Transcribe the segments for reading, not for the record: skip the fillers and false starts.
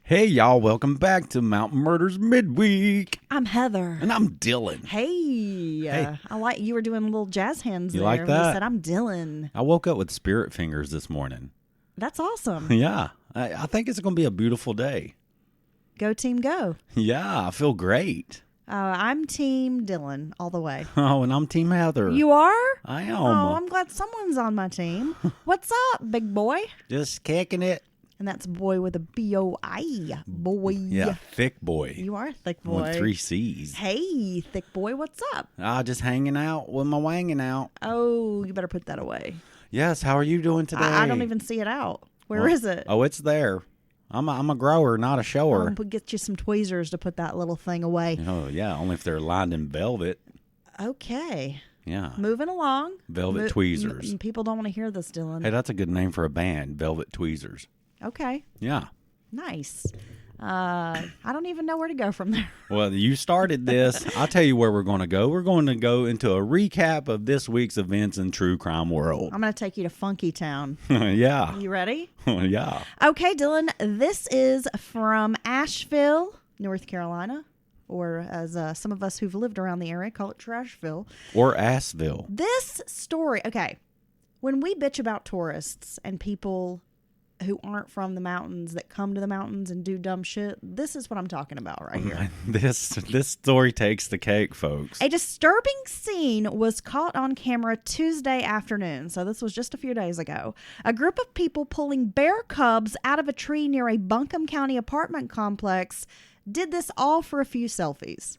Hey, y'all, welcome back to Mountain Murders Midweek. I'm Heather. And I'm Dylan. Hey. I like you were doing little jazz hands You there. like You that? said, I'm Dylan. I woke up with spirit fingers this morning. That's awesome. Yeah, I think it's going to be a beautiful day. Go team go. Yeah, I feel great. I'm team Dylan all the way. Oh, and I'm Team Heather. You are? I am. Oh, I'm glad someone's on my team. What's up, big boy? Just kicking it. And that's boy with a B-O-I. Boy. Yeah, thick boy. You are a thick boy. With 3 C's. Hey, thick boy, what's up? Just hanging out with my wanging out. Oh, you better put that away. Yes, how are you doing today? I don't even see it out. Where is it? Oh, it's there. I'm a grower, not a shower. We'll get you some tweezers to put that little thing away. Oh, yeah, only if they're lined in velvet. Okay. Yeah. Moving along. Velvet Tweezers. People don't want to hear this, Dylan. Hey, that's a good name for a band, Velvet Tweezers. Okay. Yeah. Nice. I don't even know where to go from there. Well, you started this. I'll tell you where we're going to go. We're going to go into a recap of this week's events in true crime world. I'm going to take you to Funky Town. Yeah. You ready? Yeah. Okay, Dylan. This is from Asheville, North Carolina. Or as some of us who've lived around the area call it Trashville. Or Assville. This story, okay, when we bitch about tourists and people who aren't from the mountains that come to the mountains and do dumb shit, this is what I'm talking about right here. This story takes the cake, folks. A disturbing scene was caught on camera Tuesday afternoon, so this was just a few days ago. A group of people pulling bear cubs out of a tree near a Buncombe County apartment complex did this all for a few selfies.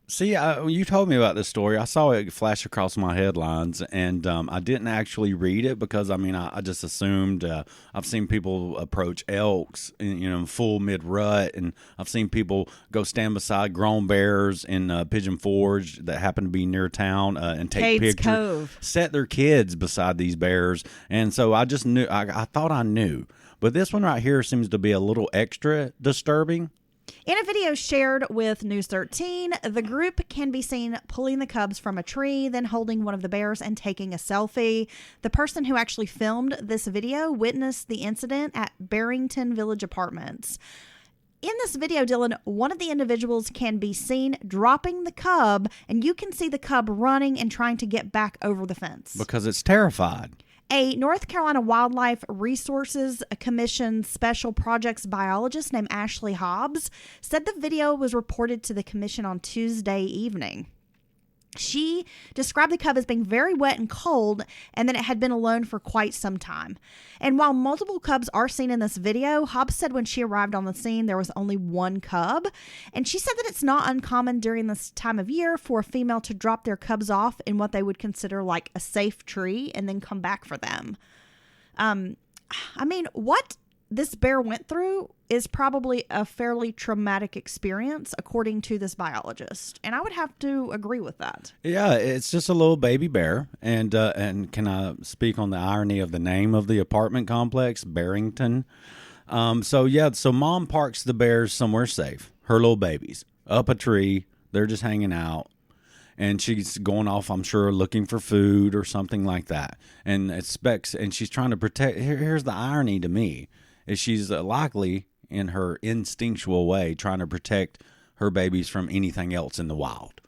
See, you told me about this story. I saw it flash across my headlines, and I didn't actually read it because, I just assumed I've seen people approach elks, in full mid-rut, and I've seen people go stand beside grown bears in Pigeon Forge that happen to be near town and take Cades pictures, Cove. set their kids beside these bears, and so I just knew. I thought I knew, but this one right here seems to be a little extra disturbing. In a video shared with News 13, the group can be seen pulling the cubs from a tree, then holding one of the bears and taking a selfie. The person who actually filmed this video witnessed the incident at Barrington Village Apartments. In this video, Dylan, one of the individuals can be seen dropping the cub, and you can see the cub running and trying to get back over the fence. Because it's terrified. A North Carolina Wildlife Resources Commission special projects biologist named Ashley Hobbs said the video was reported to the commission on Tuesday evening. She described the cub as being very wet and cold and that it had been alone for quite some time. And while multiple cubs are seen in this video, Hobbs said when she arrived on the scene, there was only one cub. And she said that it's not uncommon during this time of year for a female to drop their cubs off in what they would consider like a safe tree and then come back for them. What this bear went through is probably a fairly traumatic experience, according to this biologist. And I would have to agree with that. Yeah, it's just a little baby bear. And can I speak on the irony of the name of the apartment complex, Barrington? So mom parks the bears somewhere safe, her little babies, up a tree. They're just hanging out. And she's going off, I'm sure, looking for food or something like that. And she's trying to protect. Here's the irony to me. Is she's likely, in her instinctual way, trying to protect her babies from anything else in the wild.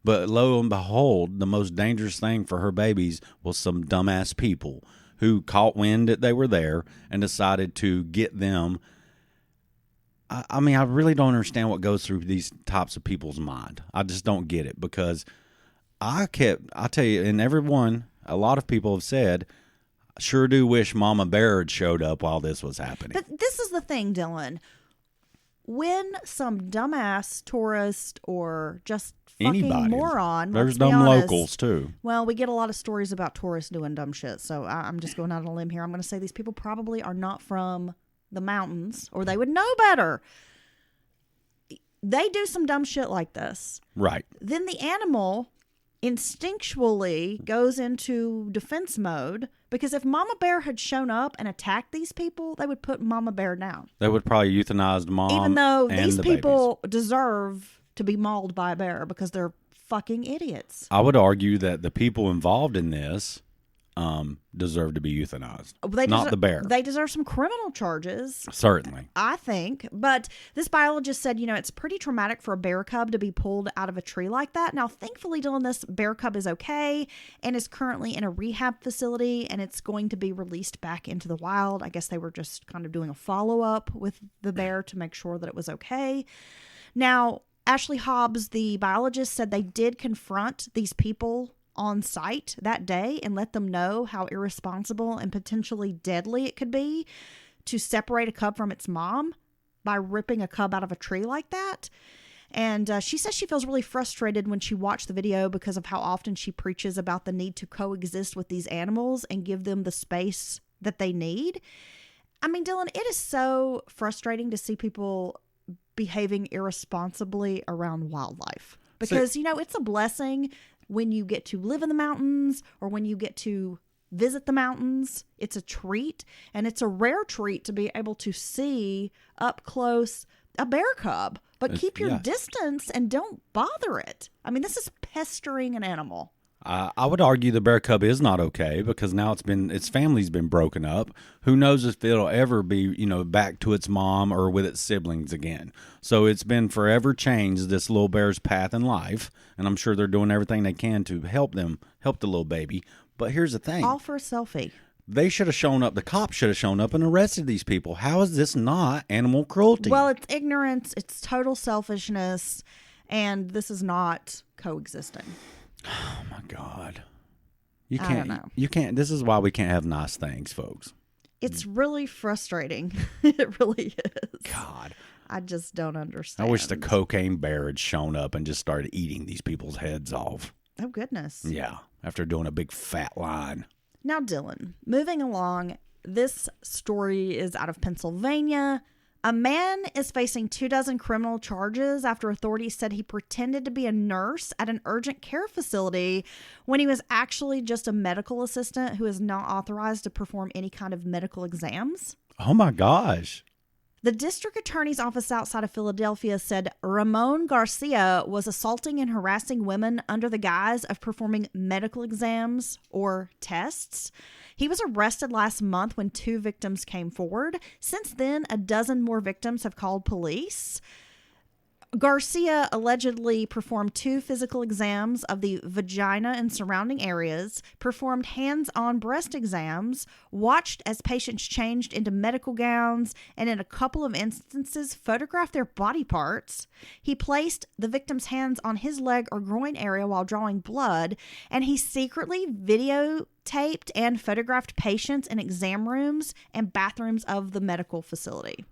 But lo and behold, the most dangerous thing for her babies was some dumbass people who caught wind that they were there and decided to get them. I really don't understand what goes through these types of people's mind. I just don't get it because I tell you, and a lot of people have said, sure do wish Mama Bear had showed up while this was happening. But this is the thing, Dylan. When some dumbass tourist or just fucking moron, there's dumb locals too. Well, we get a lot of stories about tourists doing dumb shit, so I'm just going out on a limb here. I'm going to say these people probably are not from the mountains, or they would know better. They do some dumb shit like this. Right. Then the animal instinctually goes into defense mode because if Mama Bear had shown up and attacked these people, they would put Mama Bear down. They would probably euthanize Mom. Even though these people babies deserve to be mauled by a bear because they're fucking idiots. I would argue that the people involved in this deserve to be euthanized. They Not the bear. They deserve some criminal charges. Certainly. I think. But this biologist said, it's pretty traumatic for a bear cub to be pulled out of a tree like that. Now, thankfully, Dylan, this bear cub is okay and is currently in a rehab facility, and it's going to be released back into the wild. I guess they were just kind of doing a follow-up with the bear to make sure that it was okay. Now, Ashley Hobbs, the biologist, said they did confront these people on site that day and let them know how irresponsible and potentially deadly it could be to separate a cub from its mom by ripping a cub out of a tree like that. And she says she feels really frustrated when she watched the video because of how often she preaches about the need to coexist with these animals and give them the space that they need. I mean, Dylan, it is so frustrating to see people behaving irresponsibly around wildlife because, it's a blessing when you get to live in the mountains or when you get to visit the mountains. It's a treat, and it's a rare treat to be able to see up close a bear cub, but keep your distance and don't bother it. I mean, this is pestering an animal. I would argue the bear cub is not okay because now its family's been broken up. Who knows if it'll ever be, back to its mom or with its siblings again. So it's been forever changed, this little bear's path in life. And I'm sure they're doing everything they can to help the little baby. But here's the thing. All for a selfie. They should have shown up. The cops should have shown up and arrested these people. How is this not animal cruelty? Well, it's ignorance. It's total selfishness. And this is not coexisting. Oh my God. I don't know. You can't. This is why we can't have nice things, folks. It's really frustrating. It really is. God. I just don't understand. I wish the cocaine bear had shown up and just started eating these people's heads off. Oh, goodness. Yeah. After doing a big fat line. Now, Dylan, moving along, this story is out of Pennsylvania. A man is facing 24 criminal charges after authorities said he pretended to be a nurse at an urgent care facility when he was actually just a medical assistant who is not authorized to perform any kind of medical exams. Oh my gosh. The district attorney's office outside of Philadelphia said Ramon Garcia was assaulting and harassing women under the guise of performing medical exams or tests. He was arrested last month when 2 victims came forward. Since then, a dozen more victims have called police. Garcia allegedly performed 2 physical exams of the vagina and surrounding areas, performed hands-on breast exams, watched as patients changed into medical gowns, and in a couple of instances photographed their body parts. He placed the victim's hands on his leg or groin area while drawing blood, and he secretly videotaped and photographed patients in exam rooms and bathrooms of the medical facility.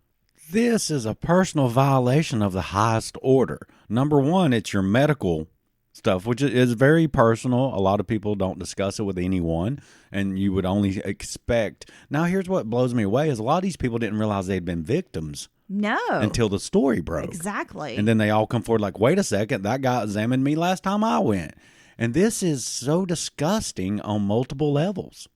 This is a personal violation of the highest order. Number one, it's your medical stuff, which is very personal. A lot of people don't discuss it with anyone, and you would only expect. Now, here's what blows me away is a lot of these people didn't realize they'd been victims. No. Until the story broke. Exactly. And then they all come forward like, wait a second, that guy examined me last time I went. And this is so disgusting on multiple levels.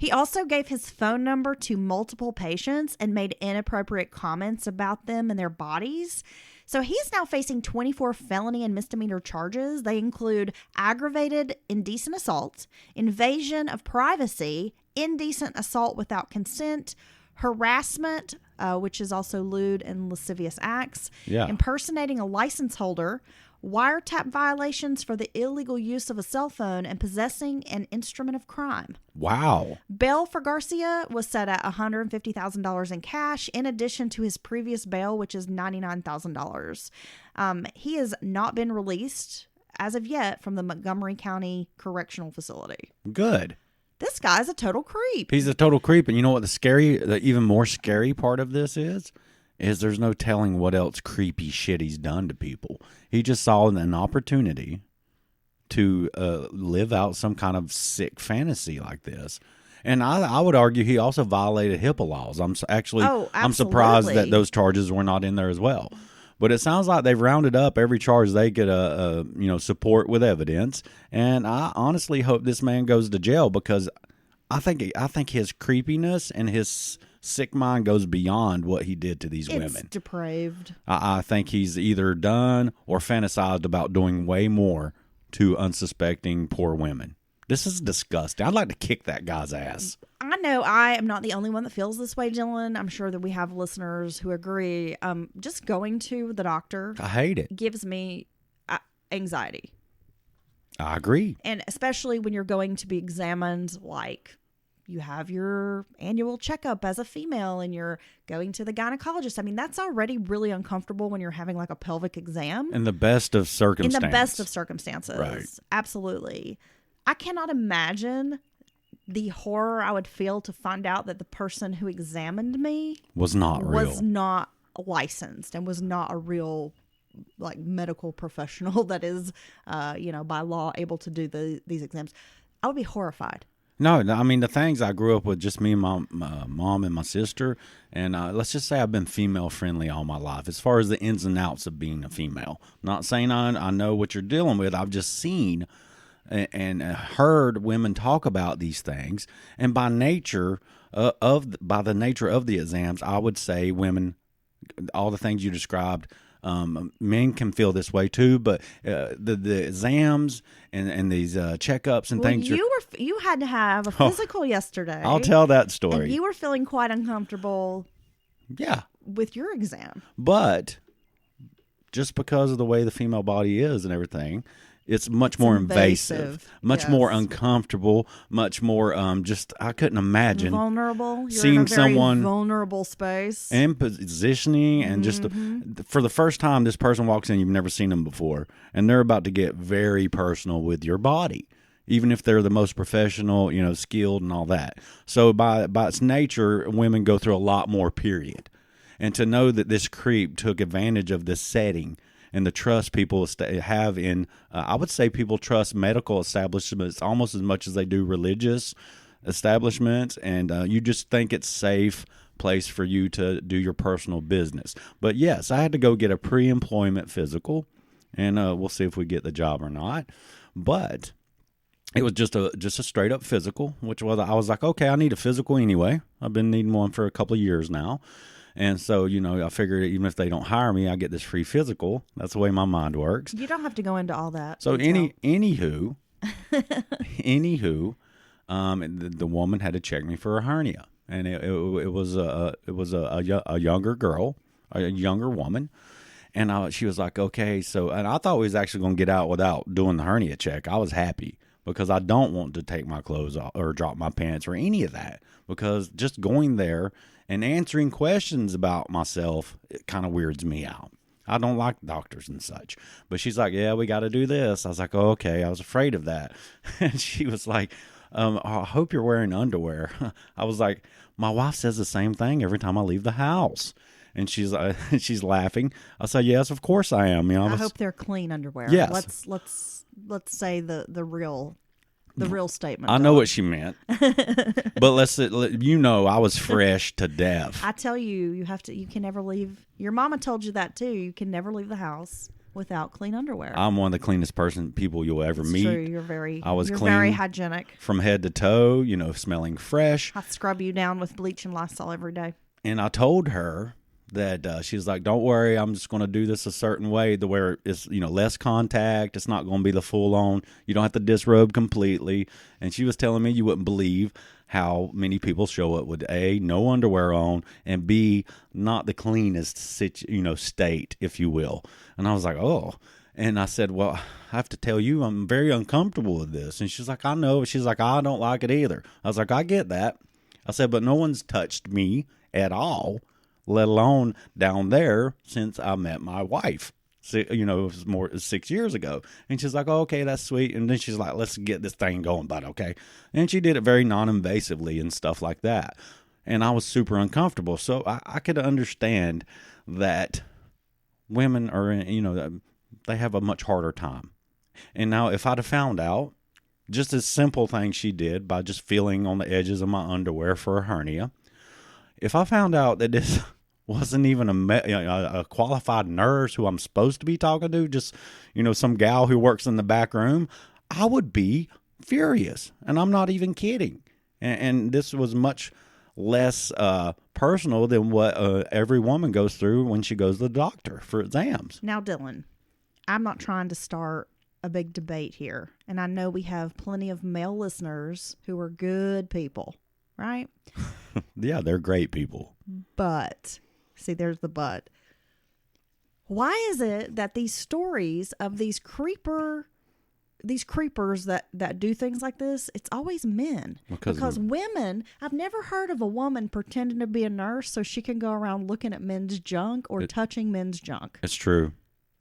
He also gave his phone number to multiple patients and made inappropriate comments about them and their bodies. So he's now facing 24 felony and misdemeanor charges. They include aggravated indecent assault, invasion of privacy, indecent assault without consent, harassment, which is also lewd and lascivious acts, impersonating a license holder, wiretap violations for the illegal use of a cell phone, and possessing an instrument of crime. Wow. Bail for Garcia was set at $150,000 in cash, in addition to his previous bail, which is $99,000. He has not been released as of yet from the Montgomery County Correctional Facility. Good. This guy's a total creep. He's a total creep. And you know what the even more scary part of this is there's no telling what else creepy shit he's done to people. He just saw an opportunity to live out some kind of sick fantasy like this. And I would argue he also violated HIPAA laws. I'm surprised that those charges were not in there as well. But it sounds like they've rounded up every charge they could support with evidence. And I honestly hope this man goes to jail because I think his creepiness and his sick mind goes beyond what he did to these women. It's depraved. I think he's either done or fantasized about doing way more to unsuspecting poor women. This is disgusting. I'd like to kick that guy's ass. I know I am not the only one that feels this way, Dylan. I'm sure that we have listeners who agree. Just going to the doctor, I hate it. gives me anxiety. I agree. And especially when you're going to be examined, like you have your annual checkup as a female and you're going to the gynecologist. I mean, that's already really uncomfortable when you're having like a pelvic exam. In the best of circumstances. In the best of circumstances. Right. Absolutely. I cannot imagine the horror I would feel to find out that the person who examined me was not licensed and was not a real like medical professional that is, by law able to do these exams. I would be horrified. No, I mean, the things I grew up with, just me and my mom and my sister, and let's just say I've been female friendly all my life as far as the ins and outs of being a female. Not saying I know what you're dealing with. I've just seen and heard women talk about these things, and by the nature of the exams, I would say women, all the things you described, men can feel this way too, but the exams and these checkups and things. You had to have a physical yesterday. I'll tell that story. And you were feeling quite uncomfortable. Yeah, with your exam, but just because of the way the female body is and everything. It's much more invasive, much more uncomfortable, much more I couldn't imagine vulnerable. You're seeing in a very someone vulnerable space and positioning and just for the first time this person walks in, you've never seen them before, and they're about to get very personal with your body, even if they're the most professional, skilled and all that. So by its nature, women go through a lot more, period. And to know that this creep took advantage of this setting and the trust people have in, I would say people trust medical establishments almost as much as they do religious establishments, and you just think it's safe place for you to do your personal business. But yes, I had to go get a pre-employment physical, and we'll see if we get the job or not. But it was just a straight up physical, which was, I was like, okay, I need a physical anyway. I've been needing one for a couple of years now. And so, I figured even if they don't hire me, I get this free physical. That's the way my mind works. You don't have to go into all that. So anywho, the woman had to check me for a hernia, and it was a younger girl, a younger woman, and she was like, okay, so, and I thought we was actually going to get out without doing the hernia check. I was happy because I don't want to take my clothes off or drop my pants or any of that, because just going there and answering questions about myself, it kind of weirds me out. I don't like doctors and such. But she's like, yeah, we got to do this. I was like, oh, okay. I was afraid of that. And she was like, I hope you're wearing underwear. I was like, my wife says the same thing every time I leave the house. And she's laughing. I said, yes, of course I am. I hope they're clean underwear. Yes. Let's say the real statement. I know what she meant, but I was fresh to death. I tell you, you can never leave. Your mama told you that too. You can never leave the house without clean underwear. I'm one of the cleanest people you'll ever meet. True, you're very clean, very hygienic from head to toe. Smelling fresh. I scrub you down with bleach and Lysol every day. And I told her that she's like, don't worry, I'm just going to do this a certain way to where it's, less contact. It's not going to be the full on. You don't have to disrobe completely. And she was telling me you wouldn't believe how many people show up with A, no underwear on, and B, not the cleanest state, if you will. And I was like, oh. And I said, well, I have to tell you, I'm very uncomfortable with this. And she's like, I know. She's like, I don't like it either. I was like, I get that. I said, but no one's touched me at all, let alone down there, since I met my wife. So, it was more 6 years ago. And she's like, oh, okay, that's sweet. And then she's like, let's get this thing going, bud, okay? And she did it very non-invasively and stuff like that. And I was super uncomfortable. So I could understand that women are, they have a much harder time. And now if I'd have found out just this simple thing she did by just feeling on the edges of my underwear for a hernia, if I found out that this wasn't even a qualified nurse who I'm supposed to be talking to, just, some gal who works in the back room, I would be furious. And I'm not even kidding. And this was much less personal than what every woman goes through when she goes to the doctor for exams. Now, Dylan, I'm not trying to start a big debate here. And I know we have plenty of male listeners who are good people, right? Yeah, they're great people. But, see, there's the but. Why is it that these stories of these creepers that do things like this, it's always men? Because women, I've never heard of a woman pretending to be a nurse so she can go around looking at men's junk or touching men's junk. It's true.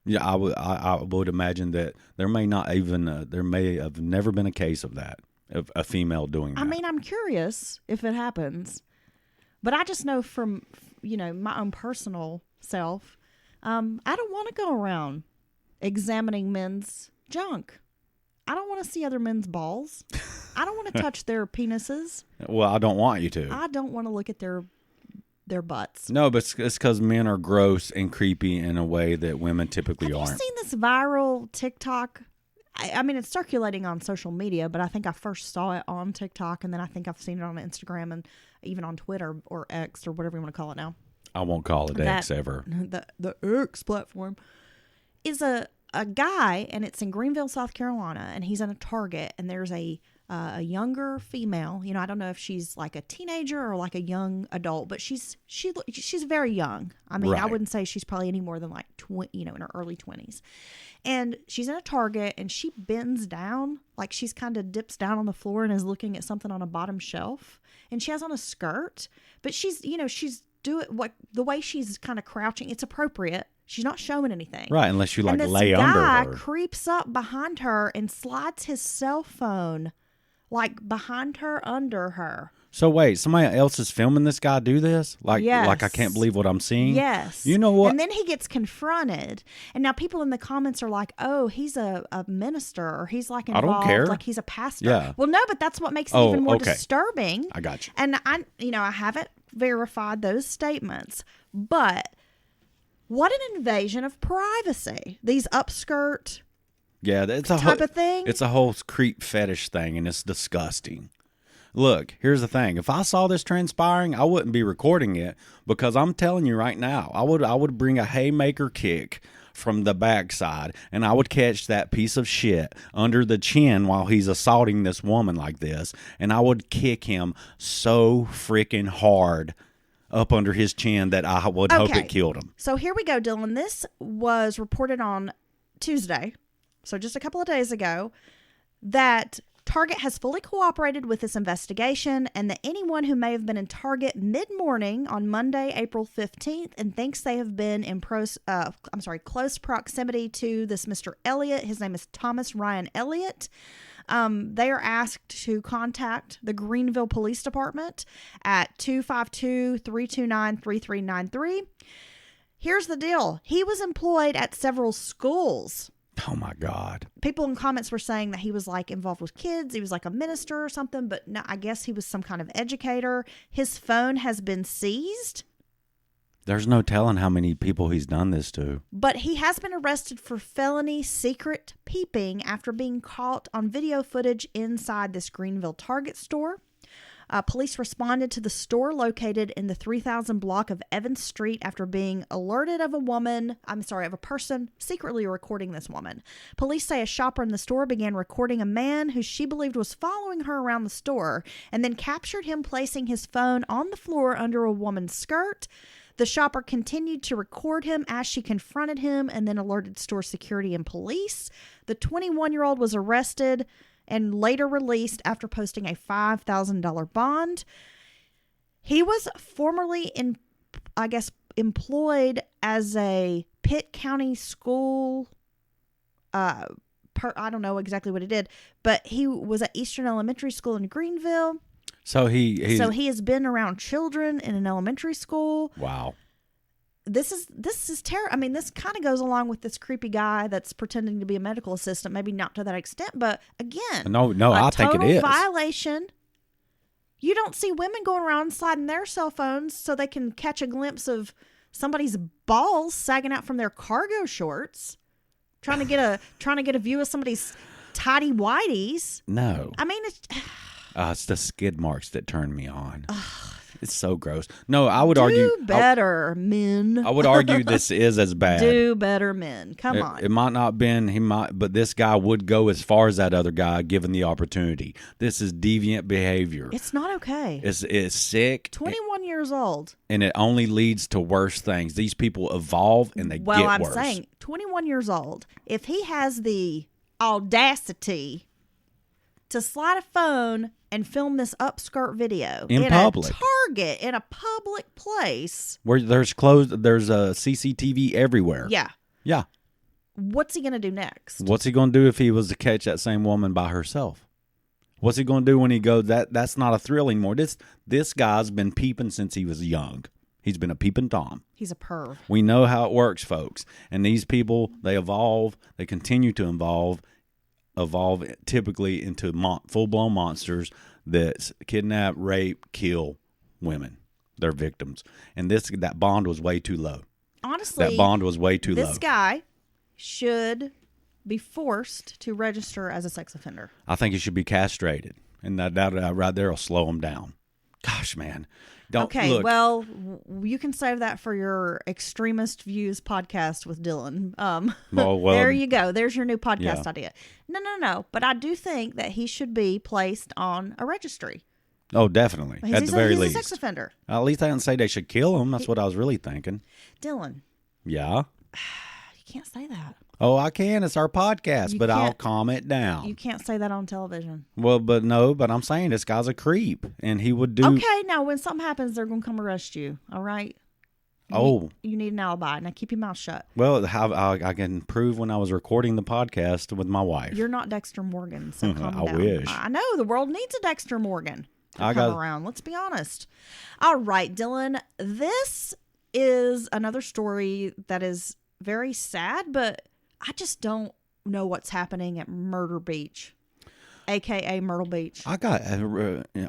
Yeah, I would imagine that there may have never been a case of that, of a female doing that. I mean, I'm curious if it happens, but I just know from, my own personal self, I don't want to go around examining men's junk. I don't want to see other men's balls. I don't want to touch their penises. Well, I don't want you to. I don't want to look at their butts. No, but it's because men are gross and creepy in a way that women typically aren't. Have you seen this viral TikTok? I mean, it's circulating on social media, but I think I first saw it on TikTok, and then I think I've seen it on Instagram and even on Twitter or X or whatever you want to call it now. I won't call it X ever. The X platform is a guy, and it's in Greenville, South Carolina, and he's in a Target, and there's a younger female. I don't know if she's like a teenager or like a young adult, but she's very young. I mean, right. I wouldn't say she's probably any more than like in her early 20s. And she's in a Target, and she bends down, like she's kind of dips down on the floor and is looking at something on a bottom shelf. And she has on a skirt, but she's the way she's kind of crouching. It's appropriate. She's not showing anything. Right, unless you lay under her. And this guy creeps up behind her and slides his cell phone like behind her, under her. So wait, somebody else is filming this guy do this? Yes. Like I can't believe what I'm seeing? Yes. You know what? And then he gets confronted. And now people in the comments are like, oh, he's a minister, or he's like involved. I don't care. Like he's a pastor. Yeah. Well, no, but that's what makes it even more disturbing. I got you. And I haven't verified those statements, but what an invasion of privacy. These upskirt it's a type of thing. It's a whole creep fetish thing, and it's disgusting. Look, here's the thing. If I saw this transpiring, I wouldn't be recording it, because I'm telling you right now, I would bring a haymaker kick from the backside, and I would catch that piece of shit under the chin while he's assaulting this woman like this, and I would kick him so freaking hard up under his chin that I would hope it killed him. So here we go, Dylan. This was reported on Tuesday, so just a couple of days ago, that Target has fully cooperated with this investigation, and that anyone who may have been in Target mid-morning on Monday, April 15th, and thinks they have been in close proximity to this Mr. Elliott, his name is Thomas Ryan Elliott, they are asked to contact the Greenville Police Department at 252-329-3393. Here's the deal. He was employed at several schools. Oh, my God. People in comments were saying that he was like involved with kids. He was like a minister or something, but no, I guess he was some kind of educator. His phone has been seized. There's no telling how many people he's done this to. But he has been arrested for felony secret peeping after being caught on video footage inside this Greenville Target store. Police responded to the store located in the 3000 block of Evans Street after being alerted of a person secretly recording this woman. Police say a shopper in the store began recording a man who she believed was following her around the store, and then captured him placing his phone on the floor under a woman's skirt. The shopper continued to record him as she confronted him and then alerted store security and police. The 21-year-old was arrested and later released after posting a $5,000 bond. He was formerly, employed as a Pitt County school. I don't know exactly what he did, but he was at Eastern Elementary School in Greenville. So he has been around children in an elementary school. Wow. This is terrible. I mean, this kind of goes along with this creepy guy that's pretending to be a medical assistant. Maybe not to that extent, but again, no, I think it is a total violation. You don't see women going around sliding their cell phones so they can catch a glimpse of somebody's balls sagging out from their cargo shorts, trying to get a view of somebody's tidy whities. No, I mean it's the skid marks that turn me on. It's so gross. No, I would argue better, men. I would argue this is as bad. Do better, men. Come on. It might not been but this guy would go as far as that other guy given the opportunity. This is deviant behavior. It's not okay. It's sick. 21 years old. And it only leads to worse things. These people evolve and they get worse. Well, I'm saying 21 years old. If he has the audacity to slide a phone and film this upskirt video in public, a Target, in a public place where there's a CCTV everywhere. Yeah. What's he gonna do next? What's he gonna do if he was to catch that same woman by herself? What's he gonna do when he goes? That's not a thrill anymore. This guy's been peeping since he was young. He's been a peeping Tom. He's a perv. We know how it works, folks. And these people, they evolve. They continue to evolve typically into full-blown monsters that kidnap, rape, kill women, their victims. And that bond was way too low. Honestly, that bond was way too low. This guy should be forced to register as a sex offender. I think he should be castrated, and that right there will slow him down. Gosh, man. Okay, well, you can save that for your Extremist Views podcast with Dylan. Well, there you go. There's your new podcast idea. No. But I do think that he should be placed on a registry. Oh, definitely. At the very least. He's a sex offender. At least I didn't say they should kill him. That's what I was really thinking. Dylan. Yeah? You can't say that. Oh, I can. It's our podcast, but I'll calm it down. You can't say that on television. Well, but I'm saying this guy's a creep, and he would do... Okay, now when something happens, they're going to come arrest you, all right? You need an alibi. Now keep your mouth shut. Well, I can prove when I was recording the podcast with my wife. You're not Dexter Morgan, so calm down. I wish. I know, the world needs a Dexter Morgan to come around. Let's be honest. All right, Dylan, this is another story that is very sad, but I just don't know what's happening at Myrtle Beach, a.k.a. Myrtle Beach. I got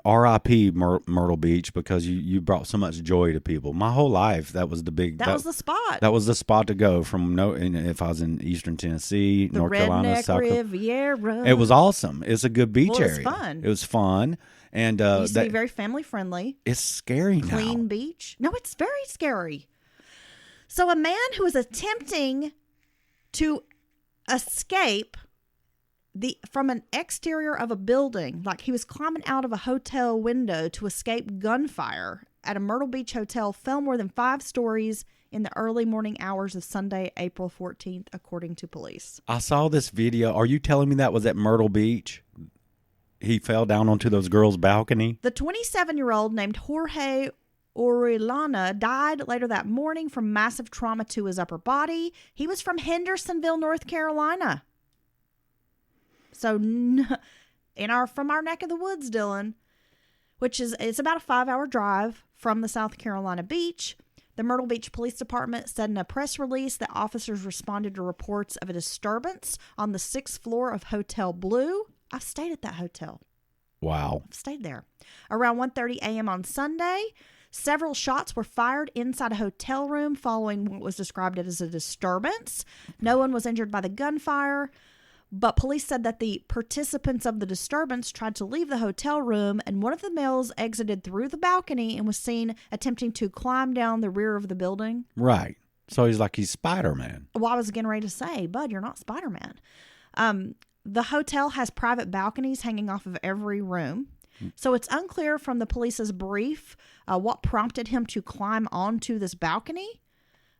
R.I.P. Myrtle Beach because you brought so much joy to people. My whole life, that was the big... That was the spot. That was the spot to go if I was in Eastern Tennessee, North Carolina, South Carolina. Riviera. It was awesome. It's a good beach area. It was fun. It was fun. And it used to be very family friendly. It's scary now. Clean beach. No, it's very scary. So a man who was attempting to escape from an exterior of a building, like he was climbing out of a hotel window to escape gunfire at a Myrtle Beach hotel, fell more than 5 stories in the early morning hours of Sunday, April 14th, according to police. I saw this video. Are you telling me that was at Myrtle Beach? He fell down onto those girls' balcony? The 27-year-old named Jorge Orellana died later that morning from massive trauma to his upper body. He was from Hendersonville, North Carolina. So from our neck of the woods, Dylan, it's about a 5-hour drive from the South Carolina beach. The Myrtle Beach Police Department said in a press release that officers responded to reports of a disturbance on the 6th floor of Hotel Blue. I've stayed at that hotel. Wow. I've stayed there. Around 1:30 a.m. on Sunday, several shots were fired inside a hotel room following what was described as a disturbance. No one was injured by the gunfire, but police said that the participants of the disturbance tried to leave the hotel room, and one of the males exited through the balcony and was seen attempting to climb down the rear of the building. Right. So he's Spider-Man. Well, I was getting ready to say, bud, you're not Spider-Man. The hotel has private balconies hanging off of every room. So it's unclear from the police's brief what prompted him to climb onto this balcony.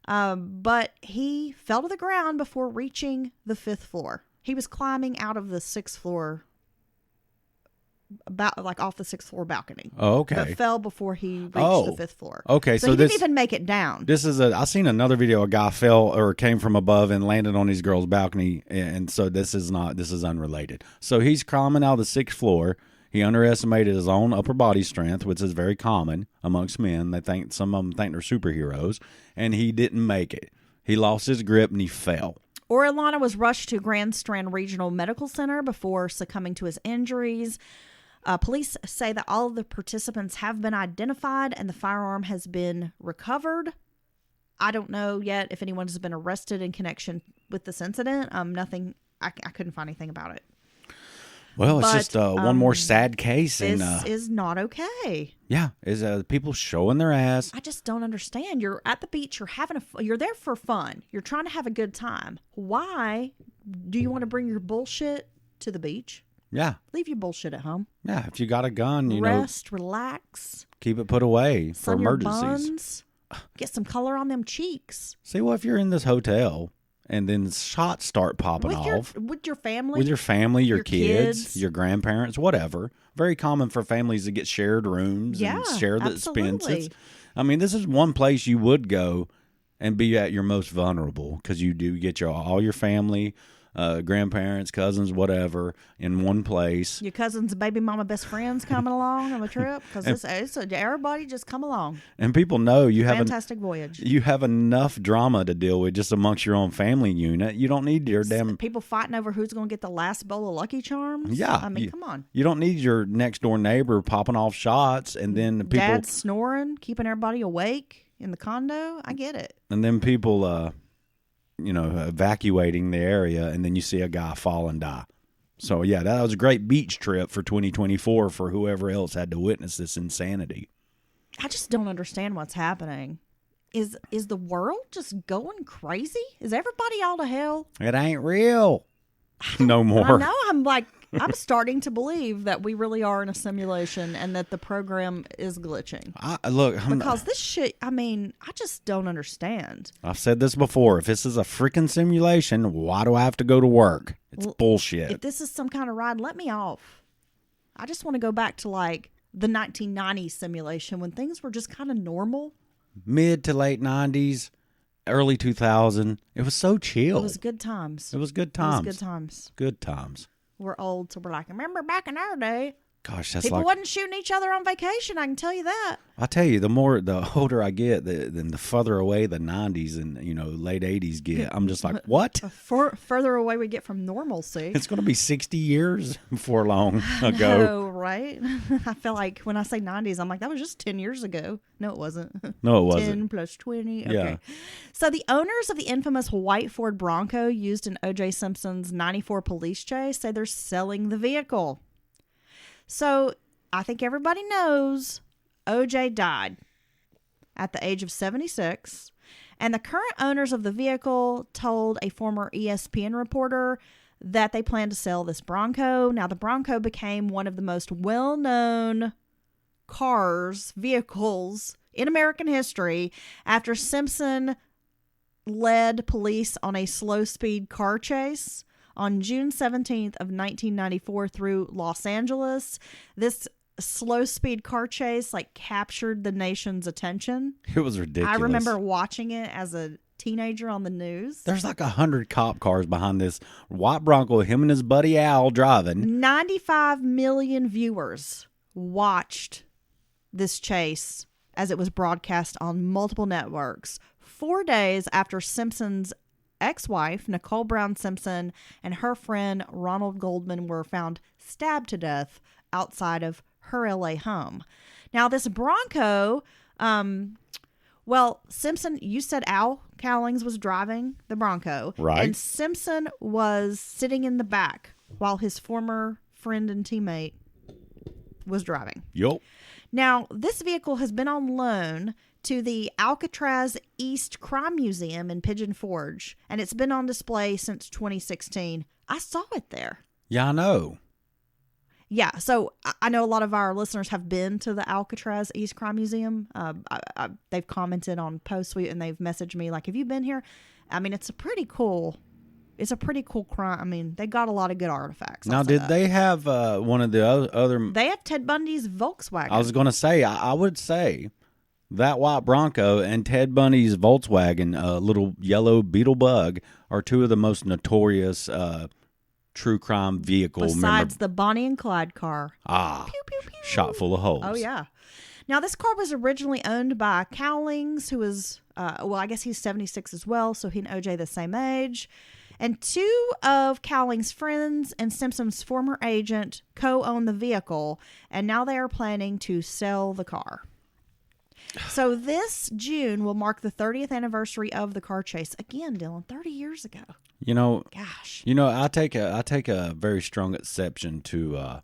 But he fell to the ground before reaching the 5th floor. He was climbing out of the 6th floor, off the 6th floor balcony. Oh, okay. But fell before he reached the 5th floor. Okay, so he didn't even make it down. I seen another video. A guy fell or came from above and landed on his girl's balcony, and so this is unrelated. So he's climbing out of the 6th floor. He underestimated his own upper body strength, which is very common amongst men. Some of them think they're superheroes, and he didn't make it. He lost his grip and he fell. Orellana was rushed to Grand Strand Regional Medical Center before succumbing to his injuries. Police say that all of the participants have been identified and the firearm has been recovered. I don't know yet if anyone has been arrested in connection with this incident. Nothing. I couldn't find anything about it. Well, it's But, just one more sad case. This And is not okay. yeah, is people showing their ass. I just don't understand. You're at the beach. You're there for fun. You're trying to have a good time. Why do you want to bring your bullshit to the beach? Yeah. Leave your bullshit at home. Yeah, if you got a gun, Rest, relax. keep it put away for Sun your emergencies. buns. Get some color on them cheeks. See, well, if you're in this hotel and then shots start popping With off your family. with your family, your kids. kids, your grandparents, whatever. Very common for families to get shared rooms and share the expenses. I mean, this is one place you would go and be at your most vulnerable because you do get all your family, grandparents, cousins, whatever, in one place. Your cousins, baby mama, best friends coming along on the trip because everybody just come along. And people know you have fantastic voyage. You have enough drama to deal with just amongst your own family unit. You don't need your people fighting over who's going to get the last bowl of Lucky Charms. Yeah, I mean, come on. You don't need your next door neighbor popping off shots and then people Dad snoring, keeping everybody awake in the condo. I get it. And then people evacuating the area, and then you see a guy fall and die. So, yeah, that was a great beach trip for 2024 for whoever else had to witness this insanity. I just don't understand what's happening. Is the world just going crazy? Is everybody all to hell? It ain't real. No more. I know. I'm starting to believe that we really are in a simulation and that the program is glitching. Because this shit, I mean, I just don't understand. I've said this before. If this is a freaking simulation, why do I have to go to work? It's bullshit. If this is some kind of ride, let me off. I just want to go back to the 1990s simulation when things were just kind of normal. Mid to late 90s, early 2000. It was so chill. It was good times. Good times. We're old, so we're like, remember back in our day? Gosh, that's people wasn't shooting each other on vacation. I can tell you that. I tell you, the older I get, the further away the 90s and late 80s get. I'm just like, what? Further away we get from normalcy. It's going to be 60 years before long ago. No, right? I feel like when I say 90s, I'm like, that was just 10 years ago. No, it wasn't. No, it wasn't. 10 plus 20. Okay. Yeah. So the owners of the infamous white Ford Bronco used in O.J. Simpson's 94 police chase say they're selling the vehicle. So I think everybody knows O.J. died at the age of 76. And the current owners of the vehicle told a former ESPN reporter that they plan to sell this Bronco. Now, the Bronco became one of the most well-known vehicles in American history after Simpson led police on a slow-speed car chase on June 17th of 1994 through Los Angeles. This slow-speed car chase captured the nation's attention. It was ridiculous. I remember watching it as a teenager on the news. There's 100 cop cars behind this white Bronco, him and his buddy Al driving. 95 million viewers watched this chase as it was broadcast on multiple networks 4 days after Simpson's ex-wife, Nicole Brown Simpson, and her friend Ronald Goldman were found stabbed to death outside of her LA home. Now, this Bronco, Simpson, you said Al Cowlings was driving the Bronco. Right. And Simpson was sitting in the back while his former friend and teammate was driving. Yup. Now, this vehicle has been on loan to the Alcatraz East Crime Museum in Pigeon Forge, and it's been on display since 2016. I saw it there. Yeah, I know. Yeah, so I know a lot of our listeners have been to the Alcatraz East Crime Museum. They've commented on posts and they've messaged me like, "Have you been here?" I mean, it's a pretty cool crime. I mean, they got a lot of good artifacts. Now, did they have one of the other? They have Ted Bundy's Volkswagen. I was going to say, I would say that white Bronco and Ted Bundy's Volkswagen, little yellow beetle bug, are two of the most notorious true crime vehicles. Besides the Bonnie and Clyde car. Pew, pew, pew. Shot full of holes. Oh, yeah. Now, this car was originally owned by Cowlings, who is, I guess he's 76 as well, so he and OJ the same age. And two of Cowlings' friends and Simpson's former agent co-own the vehicle, and now they are planning to sell the car. So this June will mark the 30th anniversary of the car chase. Again, Dylan, 30 years ago. Gosh. I take a very strong exception to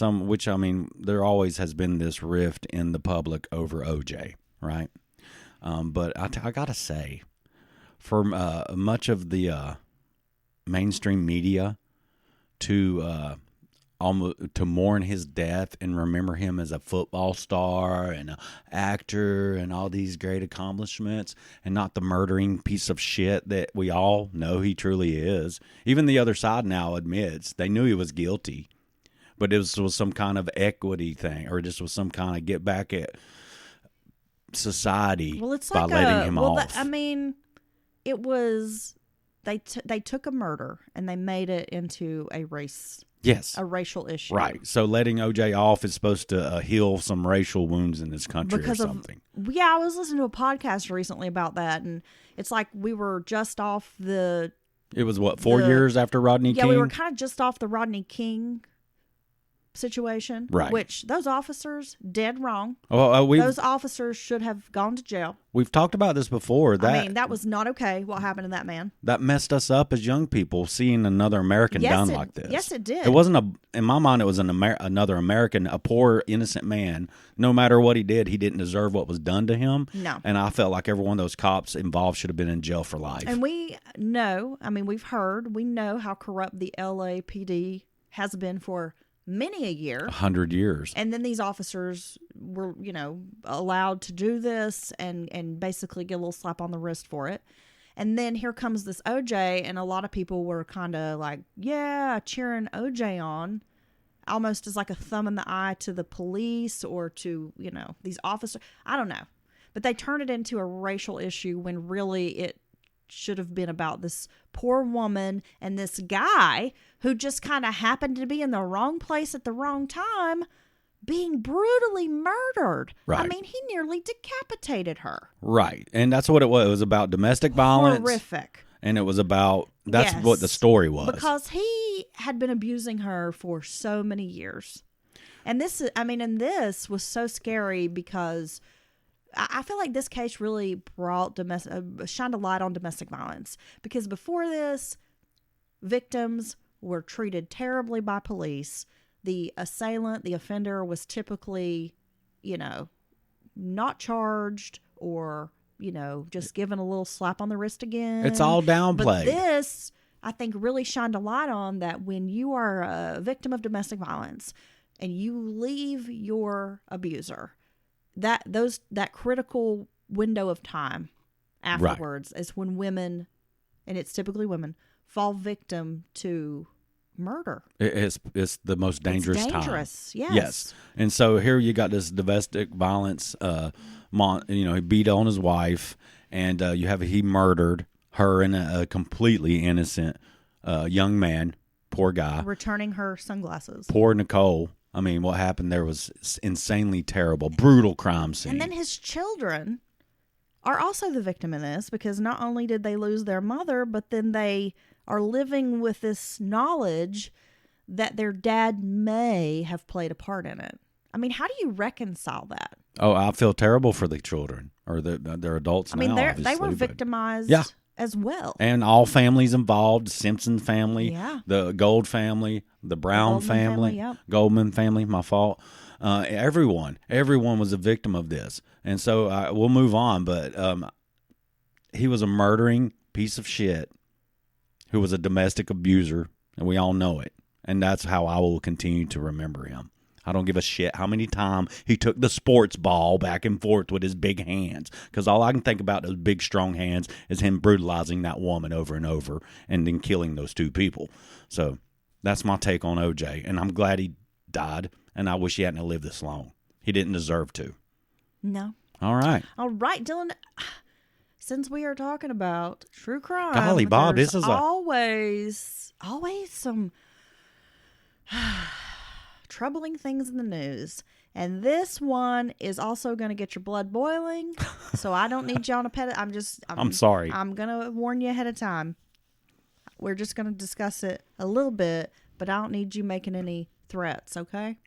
which, I mean, there always has been this rift in the public over OJ, right? But I gotta say, for much of the mainstream media to mourn his death and remember him as a football star and an actor and all these great accomplishments, and not the murdering piece of shit that we all know he truly is. Even the other side now admits they knew he was guilty, but it was some kind of equity thing, or just was some kind of get back at society by letting him off. It was they took a murder and they made it into a race. Yes. A racial issue. Right. So letting OJ off is supposed to heal some racial wounds in this country or something. I was listening to a podcast recently about that, and it's like we were just off the... It was, 4 years after Rodney King? Yeah, we were kind of just off the Rodney King situation. Right. Which, those officers, dead wrong. Those officers should have gone to jail. We've talked about this before. That was not okay, what happened to that man. That messed us up as young people, seeing another American done like this. Yes, it did. It wasn't in my mind, it was another American, a poor, innocent man. No matter what he did, he didn't deserve what was done to him. No. And I felt like every one of those cops involved should have been in jail for life. And we know how corrupt the LAPD has been for many a year. 100 years. And then these officers were, allowed to do this and basically get a little slap on the wrist for it. And then here comes this OJ, and a lot of people were kind of like, cheering OJ on, almost as like a thumb in the eye to the police or to, these officers. I don't know. But they turned it into a racial issue when really it should have been about this poor woman and this guy who just kind of happened to be in the wrong place at the wrong time, being brutally murdered. Right. I mean, he nearly decapitated her. Right. And that's what it was. It was about domestic violence. Horrific. And it was about, what the story was. Because he had been abusing her for so many years. And this was so scary because I feel like this case really brought shined a light on domestic violence, because before this, victims were treated terribly by police. The assailant, the offender, was typically, not charged or, just given a little slap on the wrist again. It's all downplayed. But this, I think, really shined a light on that when you are a victim of domestic violence and you leave your abuser, that critical window of time afterwards is when women, and it's typically women, fall victim to murder. It's the most dangerous time. Dangerous, yes. And so here you got this domestic violence. He beat on his wife, and he murdered her and a completely innocent young man. Poor guy. Returning her sunglasses. Poor Nicole. I mean, what happened there was insanely terrible, brutal crime scene. And then his children are also the victim in this, because not only did they lose their mother, but then they are living with this knowledge that their dad may have played a part in it. I mean, how do you reconcile that? Oh, I feel terrible for the children, or they're adults now. I mean, they were victimized as well. And all families involved, Simpson family, the Gold family, the Brown family, Goldman family, my fault. Everyone was a victim of this. And so we'll move on, but he was a murdering piece of shit who was a domestic abuser, and we all know it. And that's how I will continue to remember him. I don't give a shit how many times he took the sports ball back and forth with his big hands, because all I can think about those big, strong hands is him brutalizing that woman over and over and then killing those two people. So that's my take on OJ, and I'm glad he died, and I wish he hadn't lived this long. He didn't deserve to. No. All right, Dylan. Since we are talking about true crime, golly, Bob, this is always some troubling things in the news. And this one is also going to get your blood boiling. So I don't need you on a pet. I'm sorry. I'm going to warn you ahead of time. We're just going to discuss it a little bit, but I don't need you making any threats, okay?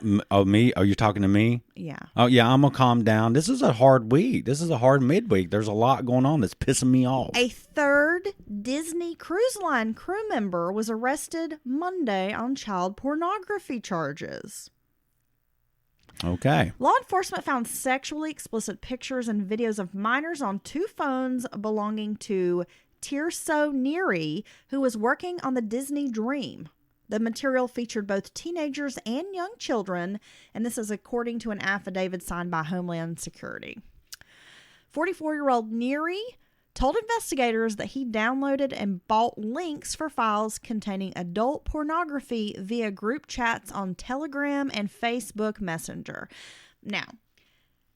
Me? Are you talking to me? Yeah. Oh, yeah, I'm going to calm down. This is a hard week. This is a hard midweek. There's a lot going on that's pissing me off. A third Disney Cruise Line crew member was arrested Monday on child pornography charges. Okay. Law enforcement found sexually explicit pictures and videos of minors on 2 phones belonging to Tirso Neri, who was working on the Disney Dream. The material featured both teenagers and young children, and this is according to an affidavit signed by Homeland Security. 44-year-old Neri told investigators that he downloaded and bought links for files containing adult pornography via group chats on Telegram and Facebook Messenger. Now,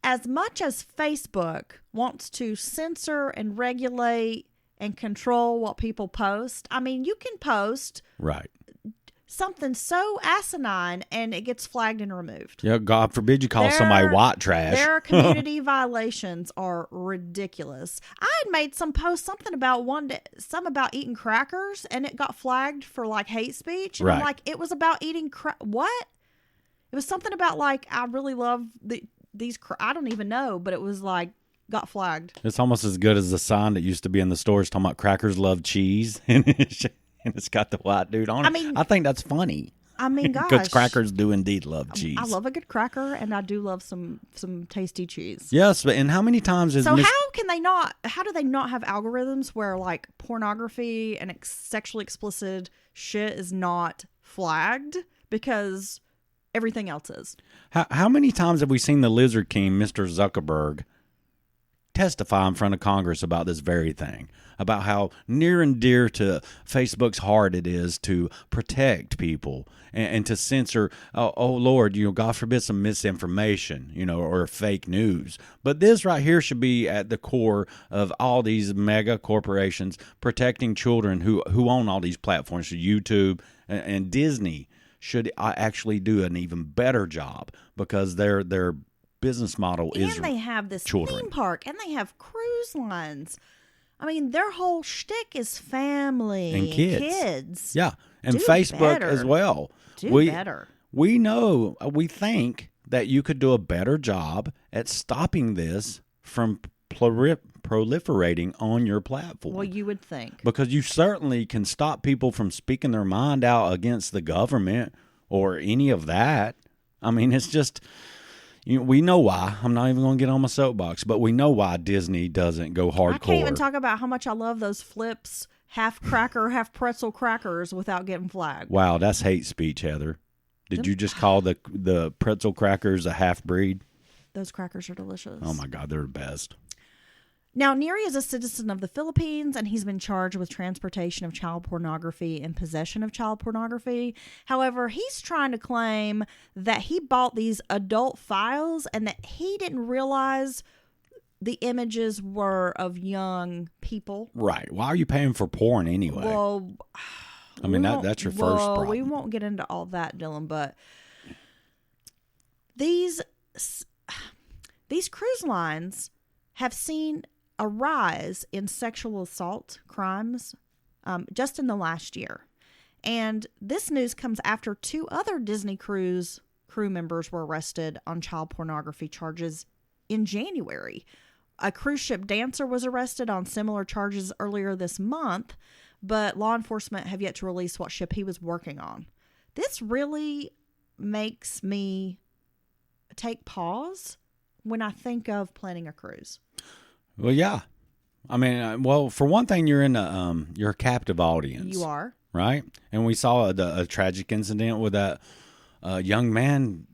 as much as Facebook wants to censor and regulate and control what people post, I mean, you can post Right. something so asinine and it gets flagged and removed. Yeah, God forbid you call somebody white trash. Their community violations are ridiculous. I had made some post, something about eating crackers, and it got flagged for like hate speech. And I'm Right. like, it was about eating what? It was something about like, I really love these. I don't even know, but it was like got flagged. It's almost as good as the sign that used to be in the stores talking about crackers love cheese. And it's got the white dude on it. I mean, I think that's funny. I mean, gosh, Because crackers do indeed love cheese. I love a good cracker, and I do love some tasty cheese. Yes, but and how many times is So how do they not have algorithms where like pornography and sexually explicit shit is not flagged because everything else is? How many times have we seen the Lizard King, Mr. Zuckerberg, testify in front of Congress about this very thing, about how near and dear to Facebook's heart it is to protect people and to censor, oh Lord, God forbid some misinformation, or fake news. But this right here should be at the core of all these mega corporations protecting children who own all these platforms, YouTube and Disney should actually do an even better job because their business model is and they have this children. Theme park, and they have cruise lines. I mean, their whole shtick is family and kids. Yeah, and Do Facebook better. as well. Do better. We think that you could do a better job at stopping this from proliferating on your platform. Well, you would think. Because you certainly can stop people from speaking their mind out against the government or any of that. I mean, it's just... we know why. I'm not even going to get on my soapbox, but we know why Disney doesn't go hardcore. I can't even talk about how much I love those Flips half cracker, half pretzel crackers without getting flagged. Wow, that's hate speech, Heather. Did you just call the pretzel crackers a half breed? Those crackers are delicious. Oh my God, they're the best. Now, Neri is a citizen of the Philippines, and he's been charged with transportation of child pornography and possession of child pornography. However, he's trying to claim that he bought these adult files and that he didn't realize the images were of young people. Right. Why are you paying for porn anyway? Well, I mean, that's your first problem. We won't get into all that, Dylan, but these cruise lines have seen a rise in sexual assault crimes just in the last year. And this news comes after 2 other Disney Cruise crew members were arrested on child pornography charges in January. A cruise ship dancer was arrested on similar charges earlier this month, but law enforcement have yet to release what ship he was working on. This really makes me take pause when I think of planning a cruise. Well, yeah. I mean, for one thing, you're you're a captive audience. You are. Right? And we saw a tragic incident with that young man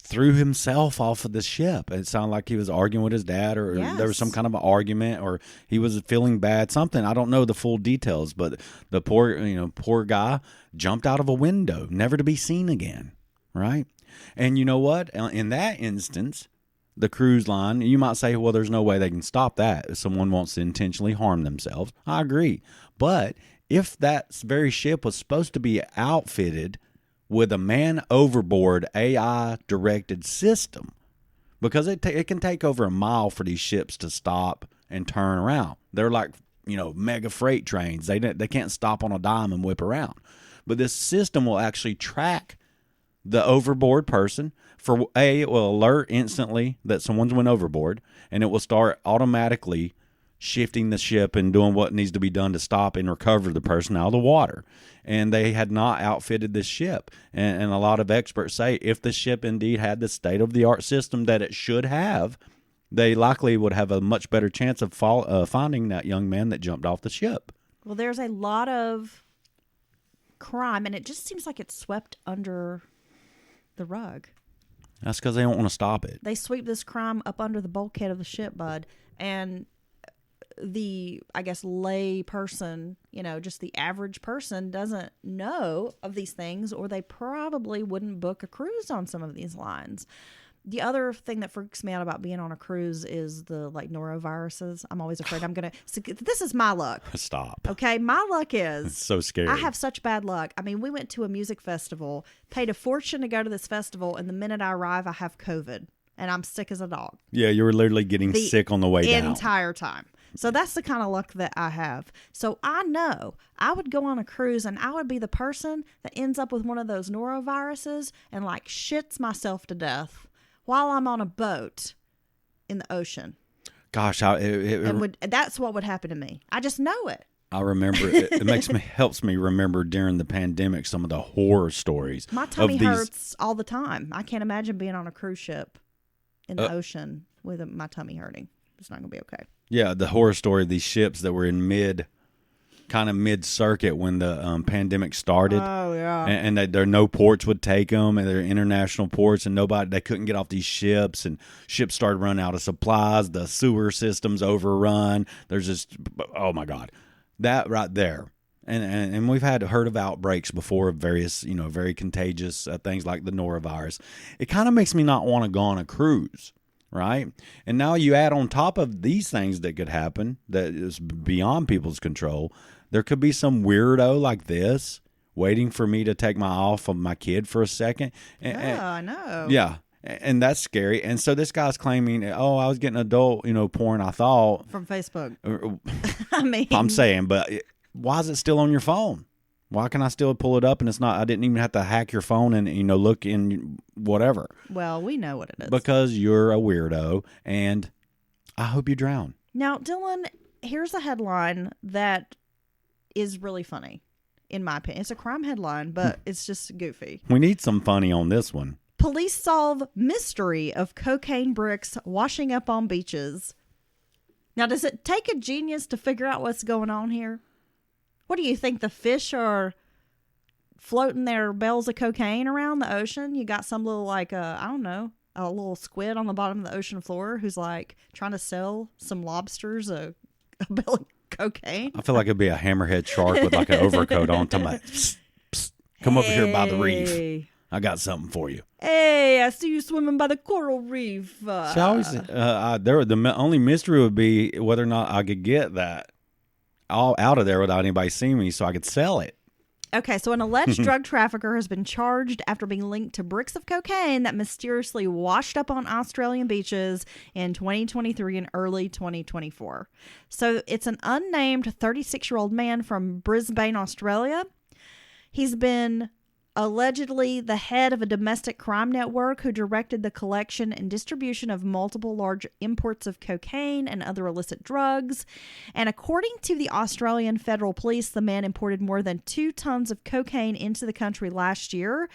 threw himself off of the ship. It sounded like he was arguing with his dad, or Yes. there was some kind of an argument, or he was feeling bad, something. I don't know the full details, but the poor guy jumped out of a window, never to be seen again. Right? And you know what? In that instance, the cruise line, you might say, well, there's no way they can stop that if someone wants to intentionally harm themselves. I agree. But if that very ship was supposed to be outfitted with a man overboard AI-directed system, because it can take over a mile for these ships to stop and turn around. They're like, mega freight trains. They can't stop on a dime and whip around. But this system will actually track the overboard person. For A, it will alert instantly that someone's went overboard, and it will start automatically shifting the ship and doing what needs to be done to stop and recover the person out of the water. And they had not outfitted this ship. And a lot of experts say if the ship indeed had the state-of-the-art system that it should have, they likely would have a much better chance of finding that young man that jumped off the ship. Well, there's a lot of crime, and it just seems like it's swept under the rug. That's because they don't want to stop it. They sweep this crime up under the bulkhead of the ship, bud. And the, I guess, lay person, just the average person doesn't know of these things, or they probably wouldn't book a cruise on some of these lines. The other thing that freaks me out about being on a cruise is the noroviruses. I'm always afraid I'm going to... This is my luck. Stop. Okay, my luck is... It's so scary. I have such bad luck. I mean, we went to a music festival, paid a fortune to go to this festival, and the minute I arrive, I have COVID, and I'm sick as a dog. Yeah, you were literally getting sick on the way down. The entire time. So that's the kind of luck that I have. So I know I would go on a cruise and I would be the person that ends up with one of those noroviruses and shits myself to death while I'm on a boat in the ocean. Gosh, that's what would happen to me. I just know it. I remember it helps me remember during the pandemic some of the horror stories. My tummy hurts all the time. I can't imagine being on a cruise ship in the ocean with my tummy hurting. It's not going to be okay. Yeah, the horror story of these ships that were in mid-circuit when the pandemic started. Oh, yeah. And there no ports would take them, and they're international ports, and they couldn't get off these ships, and ships started running out of supplies. The sewer system's overrun. There's just, oh my God, that right there. And we've heard of outbreaks before of various, very contagious things like the norovirus. It kind of makes me not want to go on a cruise. Right? And now you add on top of these things that could happen that is beyond people's control. There could be some weirdo like this waiting for me to take my off of my kid for a second. I know. Yeah. And that's scary. And so this guy's claiming, I was getting adult, porn, I thought. From Facebook. I mean. I'm saying, but why is it still on your phone? Why can I still pull it up and it's not? I didn't even have to hack your phone and look in whatever. Well, we know what it is. Because you're a weirdo, and I hope you drown. Now, Dylan, here's a headline that is really funny, in my opinion. It's a crime headline, but it's just goofy. We need some funny on this one. Police solve mystery of cocaine bricks washing up on beaches. Now, does it take a genius to figure out what's going on here? What do you think? The fish are floating their bales of cocaine around the ocean? You got some little, I don't know, a little squid on the bottom of the ocean floor who's trying to sell some lobsters a bale of cocaine? I feel like it'd be a hammerhead shark with an overcoat on. Psst, psst, come over here by the reef. I got something for you. Hey, I see you swimming by the coral reef. The only mystery would be whether or not I could get that all out of there without anybody seeing me so I could sell it. Okay, so an alleged drug trafficker has been charged after being linked to bricks of cocaine that mysteriously washed up on Australian beaches in 2023 and early 2024. So it's an unnamed 36-year-old man from Brisbane, Australia. He's been allegedly the head of a domestic crime network who directed the collection and distribution of multiple large imports of cocaine and other illicit drugs. And according to the Australian Federal Police, the man imported more than 2 tons of cocaine into the country last year.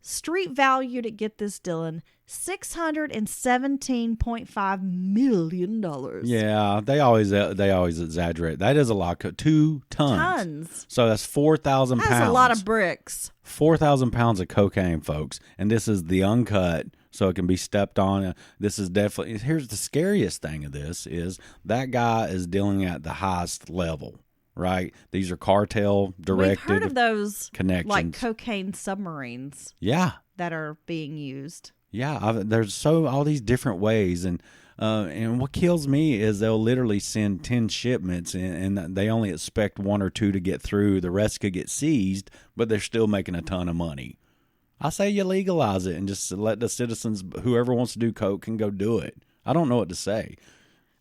Street valued at, get this, Dylan, $617.5 million. Yeah, they always exaggerate. That is a lot. 2 tons. So that's 4,000 pounds. That's a lot of bricks. 4,000 pounds of cocaine, folks. And this is the uncut, so it can be stepped on. This is definitely... Here's the scariest thing of this is that guy is dealing at the highest level. Right? These are cartel directed. We've heard of those connections. Like cocaine submarines. Yeah. That are being used. Yeah, there's all these different ways, and what kills me is they'll literally send 10 shipments, and they only expect 1 or 2 to get through. The rest could get seized, but they're still making a ton of money. I say you legalize it and just let the citizens, whoever wants to do coke, can go do it. I don't know what to say.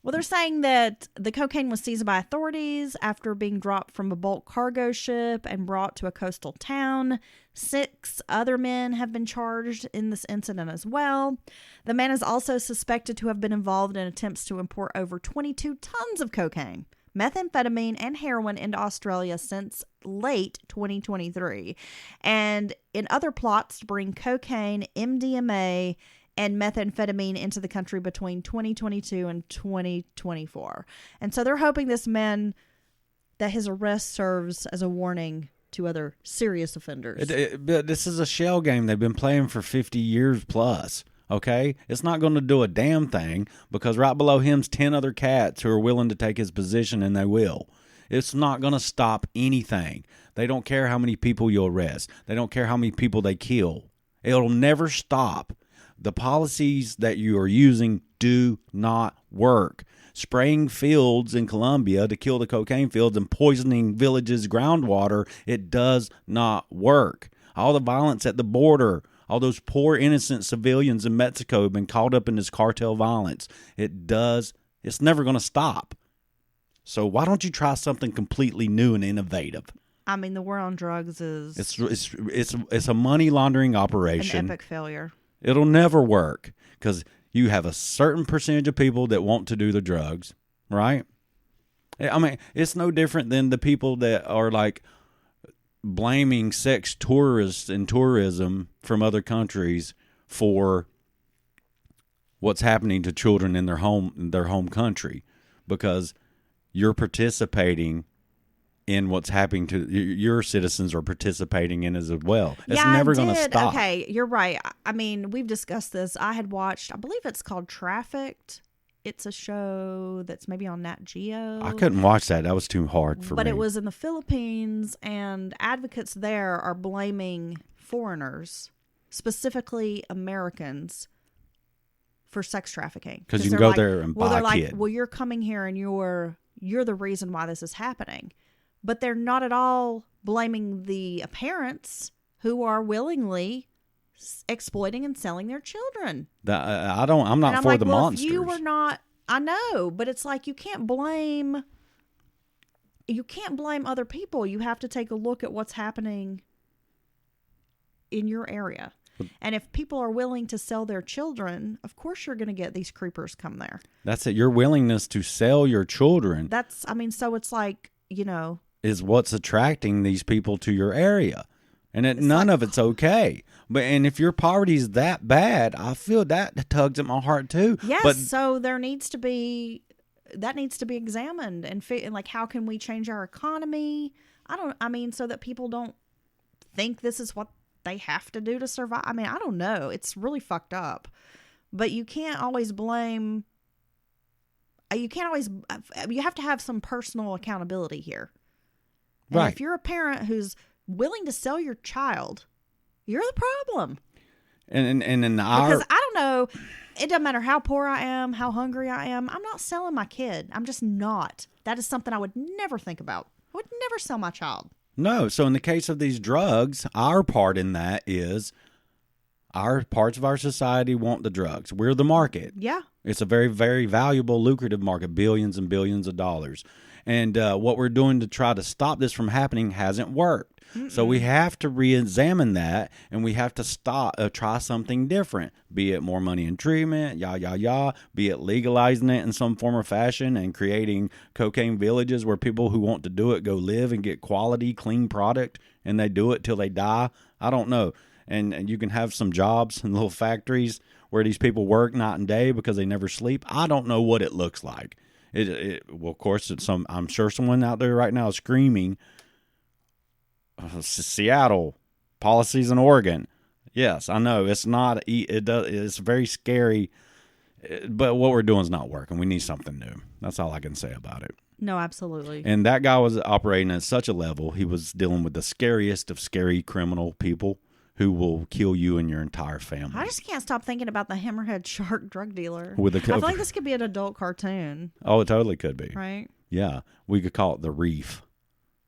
Well, they're saying that the cocaine was seized by authorities after being dropped from a bulk cargo ship and brought to a coastal town. 6 other men have been charged in this incident as well. The man is also suspected to have been involved in attempts to import over 22 tons of cocaine, methamphetamine, and heroin into Australia since late 2023. And in other plots to bring cocaine, MDMA, and methamphetamine into the country between 2022 and 2024. And so they're hoping this man, that his arrest serves as a warning to other serious offenders. But this is a shell game they've been playing for 50 years plus, okay? It's not going to do a damn thing because right below him's 10 other cats who are willing to take his position, and they will. It's not going to stop anything. They don't care how many people you arrest. They don't care how many people they kill. It'll never stop. The policies that you are using do not work. Spraying fields in Colombia to kill the cocaine fields and poisoning villages' groundwater, it does not work. All the violence at the border, all those poor innocent civilians in Mexico have been caught up in this cartel violence. It's never going to stop. So why don't you try something completely new and innovative? I mean, the war on drugs is it's a money laundering operation. an epic failure. It'll never work because you have a certain percentage of people that want to do the drugs, right? I mean, it's no different than the people that are like blaming sex tourists and tourism from other countries for what's happening to children in their home country, because you're participating in what's happening to your citizens are participating in as well. It's never going to stop. Okay, you're right. I mean, we've discussed this. I had watched, I believe it's called Trafficked. It's a show that's maybe on Nat Geo. I couldn't watch that. That was too hard for me. But it was in the Philippines, and advocates there are blaming foreigners, specifically Americans, for sex trafficking. Because you can go there and buy a kid. Well, you're coming here and you're the reason why this is happening. But they're not at all blaming the parents who are willingly exploiting and selling their children. I'm not for the monsters. If you were not, I know, but it's like you can't blame other people. You have to take a look at what's happening in your area. And if people are willing to sell their children, of course you're going to get these creepers come there. That's it. Your willingness to sell your children. So it's like, is what's attracting these people to your area. And none of it's okay. And if your poverty's that bad, I feel that tugs at my heart too. Yes, so that needs to be examined and like, how can we change our economy? So that people don't think this is what they have to do to survive. I mean, I don't know. It's really fucked up. But you can't always blame. You have to have some personal accountability here. And right. If you're a parent who's willing to sell your child, you're the problem. Because I don't know, it doesn't matter how poor I am, how hungry I am, I'm not selling my kid. I'm just not. That is something I would never think about. I would never sell my child. No. So in the case of these drugs, our part in that is our parts of our society want the drugs. We're the market. Yeah. It's a very, very valuable, lucrative market, billions and billions of dollars. And what we're doing to try to stop this from happening hasn't worked. Mm-mm. So we have to re-examine that, and we have to try something different, be it more money in treatment, be it legalizing it in some form or fashion and creating cocaine villages where people who want to do it go live and get quality, clean product, and they do it till they die. I don't know. And you can have some jobs in little factories where these people work night and day because they never sleep. I don't know what it looks like. Well, of course, I'm sure someone out there right now is screaming, Seattle, policies in Oregon. Yes, I know it's not. It's very scary, but what we're doing is not working. We need something new. That's all I can say about it. No, absolutely. And that guy was operating at such a level. He was dealing with the scariest of scary criminal people who will kill you and your entire family. I just can't stop thinking about the hammerhead shark drug dealer. I feel like this could be an adult cartoon. Oh, it totally could be. Right? Yeah. We could call it the Reef.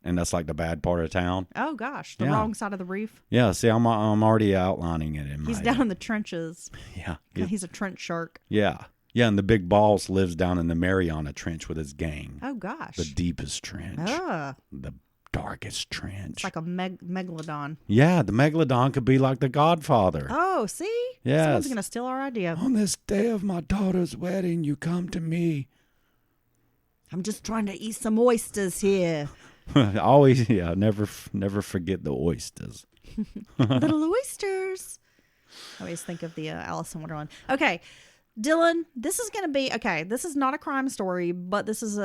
And that's like the bad part of town. Oh, gosh. The wrong side of the reef. Yeah. See, I'm already outlining it in my He's down in the trenches. Yeah. He's a trench shark. Yeah. Yeah, and the big boss lives down in the Mariana Trench with his gang. Oh, gosh. The deepest trench. Ah. The darkest trench. It's like a megalodon. Yeah, the megalodon could be like the Godfather. Oh, see? Yes. Someone's going to steal our idea. On this day of my daughter's wedding, you come to me. I'm just trying to eat some oysters here. Always, yeah, never forget the oysters. Little oysters. I always think of the Alice in Wonderland. Okay, Dylan, this is going to be, this is not a crime story, but this is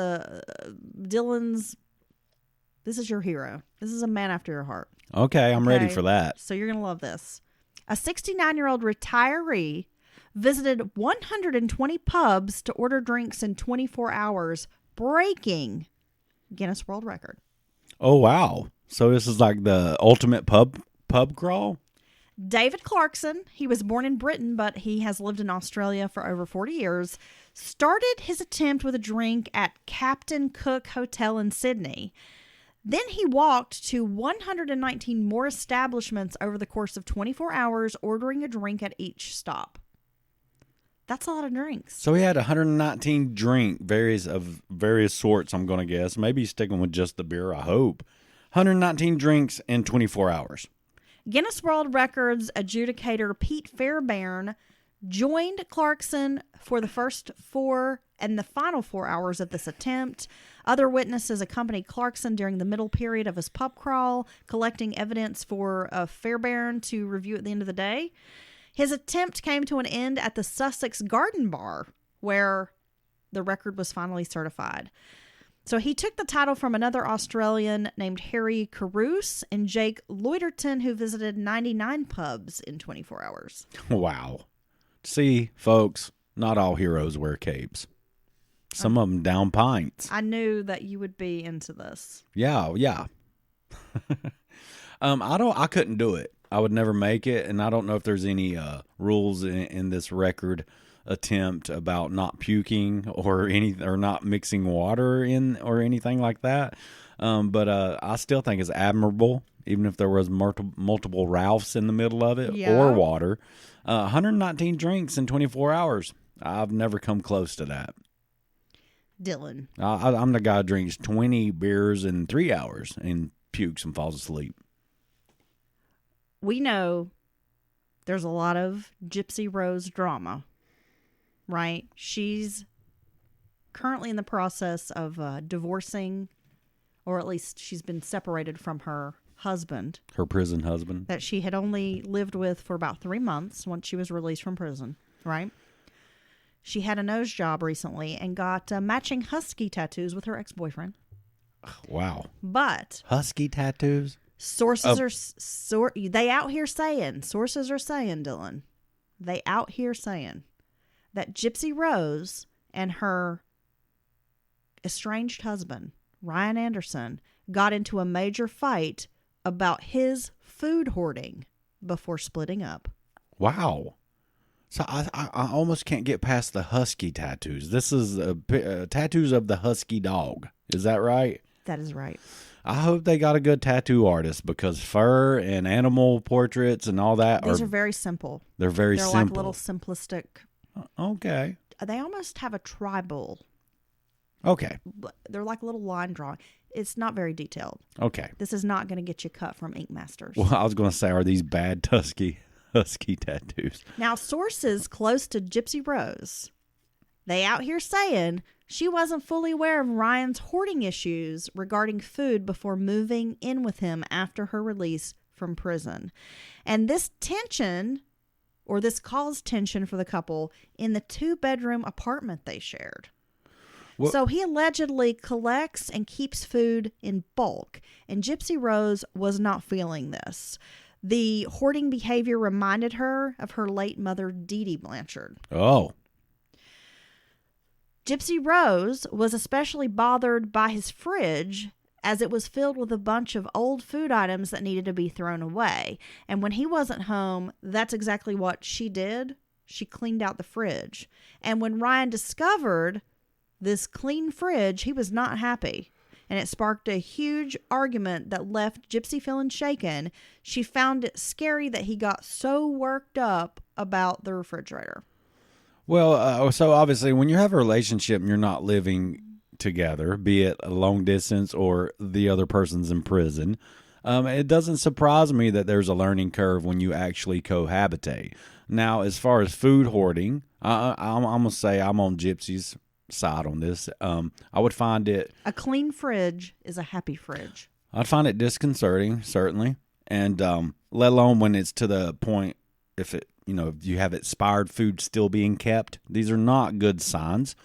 this is your hero. This is a man after your heart. Okay, I'm ready for that. So you're going to love this. A 69-year-old retiree visited 120 pubs to order drinks in 24 hours, breaking Guinness World Record. Oh, wow. So this is like the ultimate pub crawl? David Clarkson, he was born in Britain, but he has lived in Australia for over 40 years, started his attempt with a drink at Captain Cook Hotel in Sydney. Then he walked to 119 more establishments over the course of 24 hours, ordering a drink at each stop. That's a lot of drinks. So he had 119 various sorts, I'm going to guess. Maybe he's sticking with just the beer, I hope. 119 drinks in 24 hours. Guinness World Records adjudicator Pete Fairbairn joined Clarkson for the first 4 and the final 4 hours of this attempt. Other witnesses accompanied Clarkson during the middle period of his pub crawl, collecting evidence for Fairbairn to review at the end of the day. His attempt came to an end at the Sussex Garden Bar, where the record was finally certified. So he took the title from another Australian named Harry Carouse and Jake Loiterton, who visited 99 pubs in 24 hours. Wow. See, folks, not all heroes wear capes. Some of them down pints. I knew that you would be into this. Yeah. I couldn't do it. I would never make it, and I don't know if there's any rules in this record attempt about not puking or not mixing water in or anything like that. But I still think it's admirable, even if there was multiple Ralphs in the middle of it or water. 119 drinks in 24 hours. I've never come close to that. Dylan. I'm the guy who drinks 20 beers in 3 hours and pukes and falls asleep. We know there's a lot of Gypsy Rose drama, right? She's currently in the process of divorcing, or at least she's been separated from her husband. Her prison husband. That she had only lived with for about 3 months once she was released from prison, right? She had a nose job recently and got matching husky tattoos with her ex-boyfriend. Wow. But husky tattoos? Sources they out here saying, sources are saying, Dylan, they out here saying that Gypsy Rose and her estranged husband, Ryan Anderson, got into a major fight about his food hoarding before splitting up. Wow. So I almost can't get past the husky tattoos. This is tattoos of the husky dog. Is that right? That is right. I hope they got a good tattoo artist, because fur and animal portraits and all that These are very simple. They're very simple. They're like little simplistic. Okay. They almost have a tribal. Okay. They're like little line drawing. It's not very detailed. Okay. This is not going to get you cut from Ink Masters. Well, I was going to say, are these bad husky tattoos? Now, sources close to Gypsy Rose, they out here saying she wasn't fully aware of Ryan's hoarding issues regarding food before moving in with him after her release from prison. And this tension, or this caused tension for the couple in the 2-bedroom apartment they shared. Well, so he allegedly collects and keeps food in bulk, and Gypsy Rose was not feeling this. The hoarding behavior reminded her of her late mother, Dee Dee Blanchard. Oh. Gypsy Rose was especially bothered by his fridge, as it was filled with a bunch of old food items that needed to be thrown away. And when he wasn't home, that's exactly what she did. She cleaned out the fridge. And when Ryan discovered this clean fridge, he was not happy. And it sparked a huge argument that left Gypsy feeling shaken. She found it scary that he got so worked up about the refrigerator. Well, so obviously, when you have a relationship and you're not living together, be it a long distance or the other person's in prison, it doesn't surprise me that there's a learning curve when you actually cohabitate. Now, as far as food hoarding, I'm gonna say I'm on Gypsy's side on this. I would find it. A clean fridge is a happy fridge. I'd find it disconcerting, certainly, and let alone when it's to the point if it, if you have expired food still being kept. These are not good signs.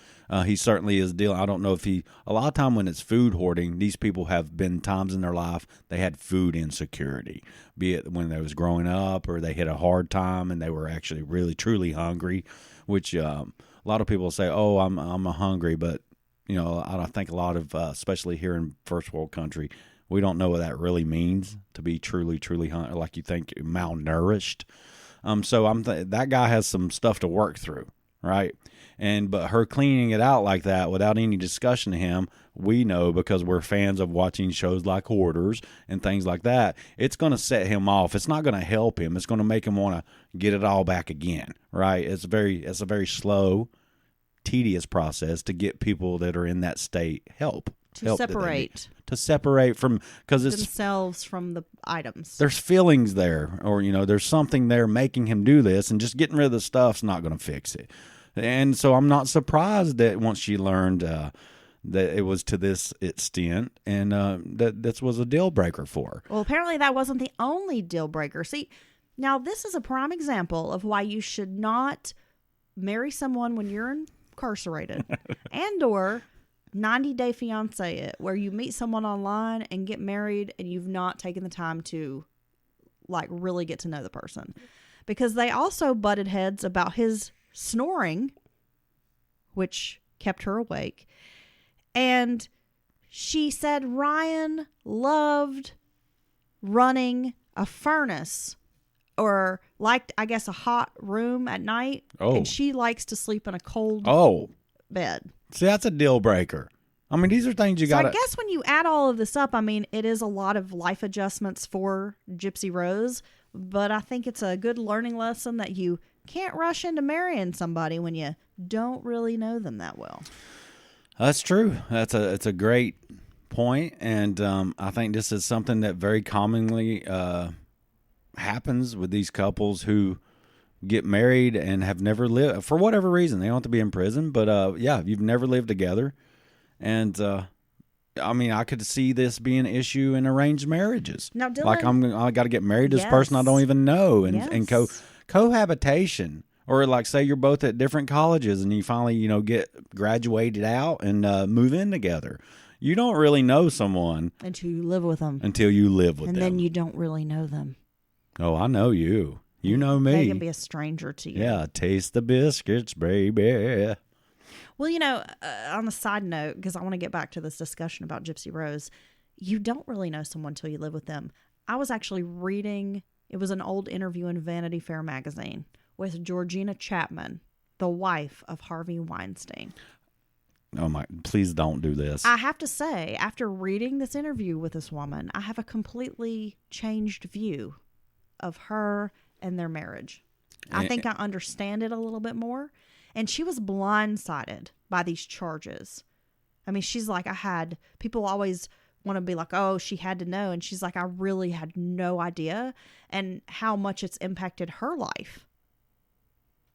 He certainly is dealing. I don't know if a lot of time when it's food hoarding, these people have been times in their life they had food insecurity, be it when they was growing up or they hit a hard time and they were actually really truly hungry, which a lot of people say, "Oh, I'm hungry," but I think a lot of, especially here in first world country, we don't know what that really means to be truly hungry, like you think malnourished. So that guy has some stuff to work through, right? But her cleaning it out like that without any discussion to him, we know because we're fans of watching shows like Hoarders and things like that, it's going to set him off. It's not going to help him. It's going to make him want to get it all back again, right? It's a very slow, tedious process to get people that are in that state help separate from, because it's themselves from the items. There's feelings there, or there's something there making him do this, and just getting rid of the stuff's not going to fix it. And so I'm not surprised that once she learned that it was to this extent, and that this was a deal breaker for her. Well, apparently that wasn't the only deal breaker. See, now this is a prime example of why you should not marry someone when you're incarcerated, and or 90-day fiance it, where you meet someone online and get married and you've not taken the time to really get to know the person. Because they also butted heads about his snoring, which kept her awake. And she said Ryan loved running a furnace or liked, I guess, a hot room at night. Oh. And she likes to sleep in a cold bed. See, that's a deal breaker. I mean, these are things you got to... I guess when you add all of this up, I mean, it is a lot of life adjustments for Gypsy Rose, but I think it's a good learning lesson that you can't rush into marrying somebody when you don't really know them that well. That's true. It's a great point, and I think this is something that very commonly happens with these couples who get married and have never lived, for whatever reason. They don't have to be in prison, but you've never lived together. And I mean, I could see this being an issue in arranged marriages. Now, Dylan, I got to get married to this person I don't even know, and cohabitation, or say you're both at different colleges and you finally get graduated out and move in together. You don't really know someone until you live with them. And then you don't really know them. Oh, I know you. You know me. They can be a stranger to you. Yeah, taste the biscuits, baby. Well, on a side note, because I want to get back to this discussion about Gypsy Rose, you don't really know someone until you live with them. I was actually reading, it was an old interview in Vanity Fair magazine with Georgina Chapman, the wife of Harvey Weinstein. Oh my, please don't do this. I have to say, after reading this interview with this woman, I have a completely changed view of her and their marriage. I think I understand it a little bit more. And she was blindsided by these charges. I mean, she's like, people always want to be like, oh, she had to know. And she's like, I really had no idea, and how much it's impacted her life.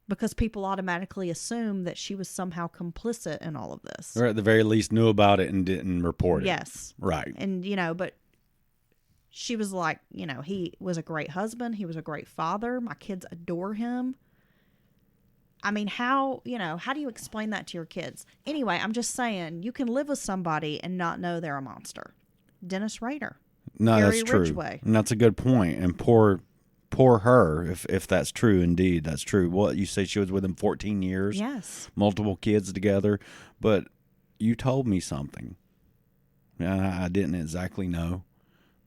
Because people automatically assume that she was somehow complicit in all of this. Or at the very least knew about it and didn't report it. Yes. Right. And, but she was like, he was a great husband. He was a great father. My kids adore him. I mean, how do you explain that to your kids? Anyway, I'm just saying, you can live with somebody and not know they're a monster. Dennis Rader. No, Gary that's true. Ridgway. And that's a good point. And poor her, if that's true, indeed, that's true. What, you say she was with him 14 years? Yes. Multiple kids together. But you told me something. I didn't exactly know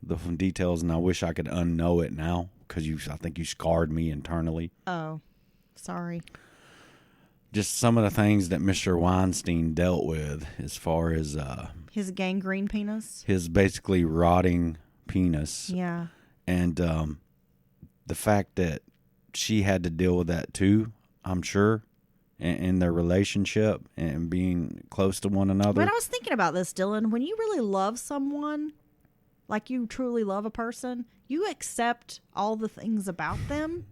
the details, and I wish I could unknow it now, because I think you scarred me internally. Oh, sorry. Just some of the things that Mr. Weinstein dealt with as far as... his gangrene penis? His basically rotting penis. Yeah. And the fact that she had to deal with that too, I'm sure, in their relationship and being close to one another. But I was thinking about this, Dylan. When you really love someone, like you truly love a person, you accept all the things about them.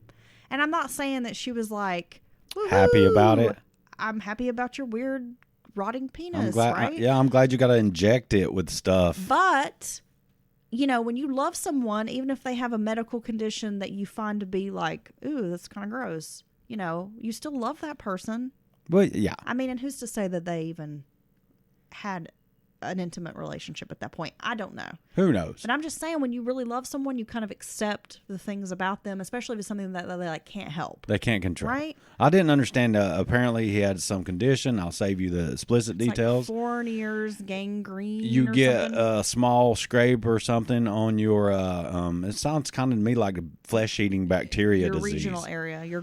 And I'm not saying that she was like, happy about it. I'm happy about your weird rotting penis, I'm glad, right? I'm glad you got to inject it with stuff. But, you know, when you love someone, even if they have a medical condition that you find to be like, ooh, that's kind of gross, you know, you still love that person. Well, yeah. I mean, and who's to say that they even had an intimate relationship at that point? I don't know. Who knows? But I'm just saying, when you really love someone, you kind of accept the things about them, especially if it's something that they like can't help. They can't control. Right? I didn't understand. Apparently, he had some condition. I'll save you the explicit details. Like 4 ears, gangrene. You get something. a small scrape or something on your. It sounds kind of to me like a flesh-eating bacteria your disease. Regional area, your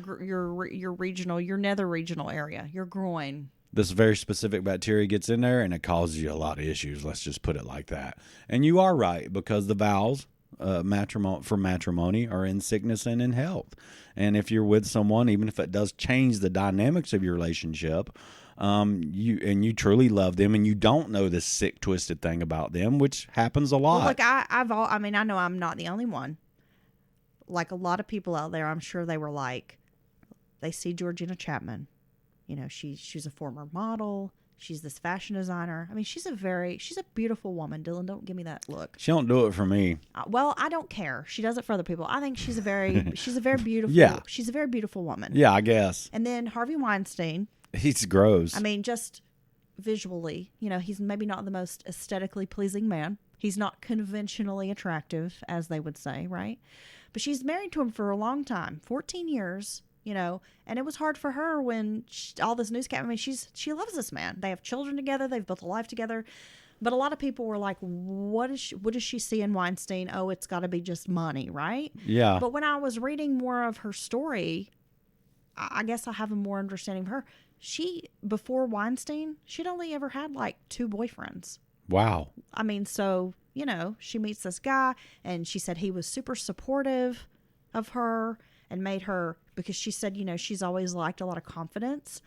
regional, your nether regional area, your groin. This very specific bacteria gets in there and it causes you a lot of issues. Let's just put it like that. And you are right, because the vows for matrimony are in sickness and in health. And if you're with someone, even if it does change the dynamics of your relationship, you truly love them and you don't know this sick, twisted thing about them, which happens a lot. Well, look, I mean, I know I'm not the only one. Like a lot of people out there, I'm sure they were like, they see Georgina Chapman. You know, she's a former model. She's this fashion designer. I mean, she's a beautiful woman. Dylan, don't give me that look. She don't do it for me. Well, I don't care. She does it for other people. I think she's a very beautiful. Yeah. She's a very beautiful woman. Yeah, I guess. And then Harvey Weinstein. He's gross. I mean, just visually, you know, he's maybe not the most aesthetically pleasing man. He's not conventionally attractive, as they would say, right? But she's married to him for a long time, 14 years. You know, and it was hard for her when all this news came. I mean, she loves this man. They have children together. They've built a life together. But a lot of people were like, what does she see in Weinstein? Oh, it's got to be just money, right? Yeah. But when I was reading more of her story, I guess I have a more understanding of her. Before Weinstein, she'd only ever had like 2 boyfriends. Wow. I mean, so, you know, she meets this guy and she said he was super supportive of her and made her, because she said, you know, she's always liked a lot of confidence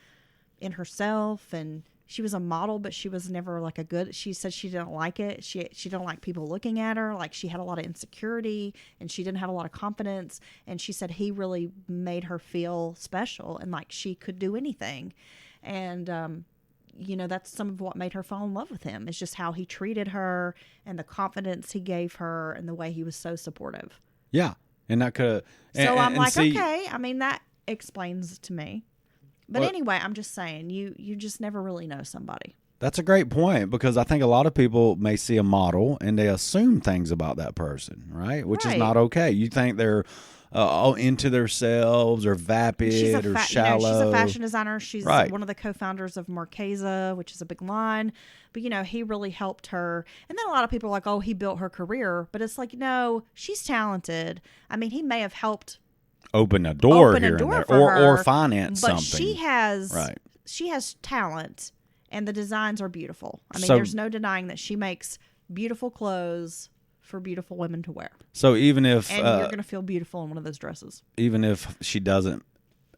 in herself, and she was a model, but she was never like she said she didn't like it. She didn't like people looking at her. Like, she had a lot of insecurity and she didn't have a lot of confidence. And she said he really made her feel special and like she could do anything. And, you know, that's some of what made her fall in love with him. It's just how he treated her and the confidence he gave her and the way he was so supportive. Yeah. And that could. So I'm like, okay. I mean, that explains to me. But anyway, I'm just saying, you just never really know somebody. That's a great point, because I think a lot of people may see a model and they assume things about that person, right? Which is not okay. You think they're into themselves or vapid or shallow. You know, she's a fashion designer. She's one of the co-founders of Marchesa, which is a big line. But, you know, he really helped her. And then a lot of people are like, oh, he built her career. But it's like, no, she's talented. I mean, he may have helped open a door here and there, or finance but something. But she has talent, and the designs are beautiful. I mean, there's no denying that she makes beautiful clothes for beautiful women to wear. So even if you're going to feel beautiful in one of those dresses. Even if she doesn't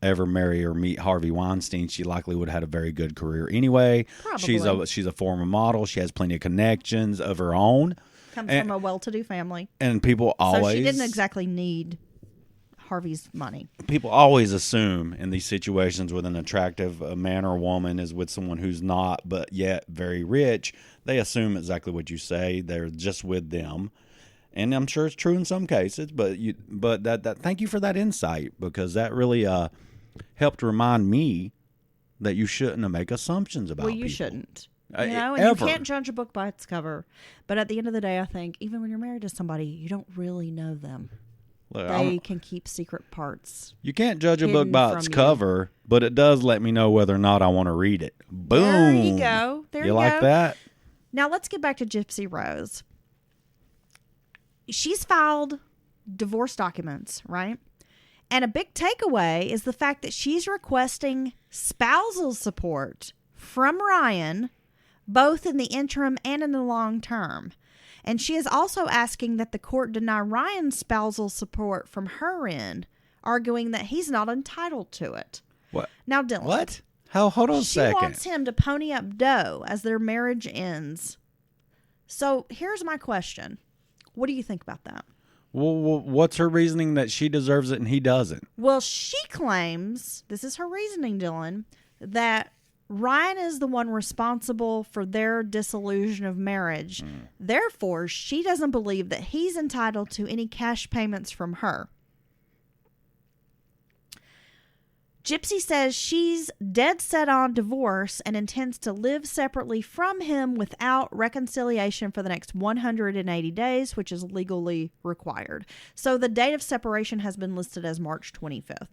ever marry or meet Harvey Weinstein, she likely would have had a very good career anyway. Probably. She's a former model. She has plenty of connections of her own. Comes from a well-to-do family. And people always... So she didn't exactly need Harvey's money. People always assume in these situations with an attractive man or woman is with someone who's not, but yet very rich. They assume exactly what you say. They're just with them. And I'm sure it's true in some cases, but that thank you for that insight, because that really helped remind me that you shouldn't make assumptions about people. Well, you shouldn't. You know, and you can't judge a book by its cover. But at the end of the day, I think even when you're married to somebody, you don't really know them. Look, they can keep secret parts. You can't judge a book by its cover, but it does let me know whether or not I want to read it. Boom. There you go. There you go. You like that? Now let's get back to Gypsy Rose. She's filed divorce documents, right? And a big takeaway is the fact that she's requesting spousal support from Ryan, both in the interim and in the long term. And she is also asking that the court deny Ryan's spousal support from her end, arguing that he's not entitled to it. What? Now, Dylan. What? Hold on a She second. wants him to pony up dough as their marriage ends. So here's my question. What do you think about that? Well, what's her reasoning that she deserves it and he doesn't? Well, she claims, this is her reasoning, Dylan, that Ryan is the one responsible for their dissolution of marriage. Therefore, she doesn't believe that he's entitled to any cash payments from her. Gypsy says she's dead set on divorce and intends to live separately from him without reconciliation for the next 180 days, which is legally required. So the date of separation has been listed as March 25th.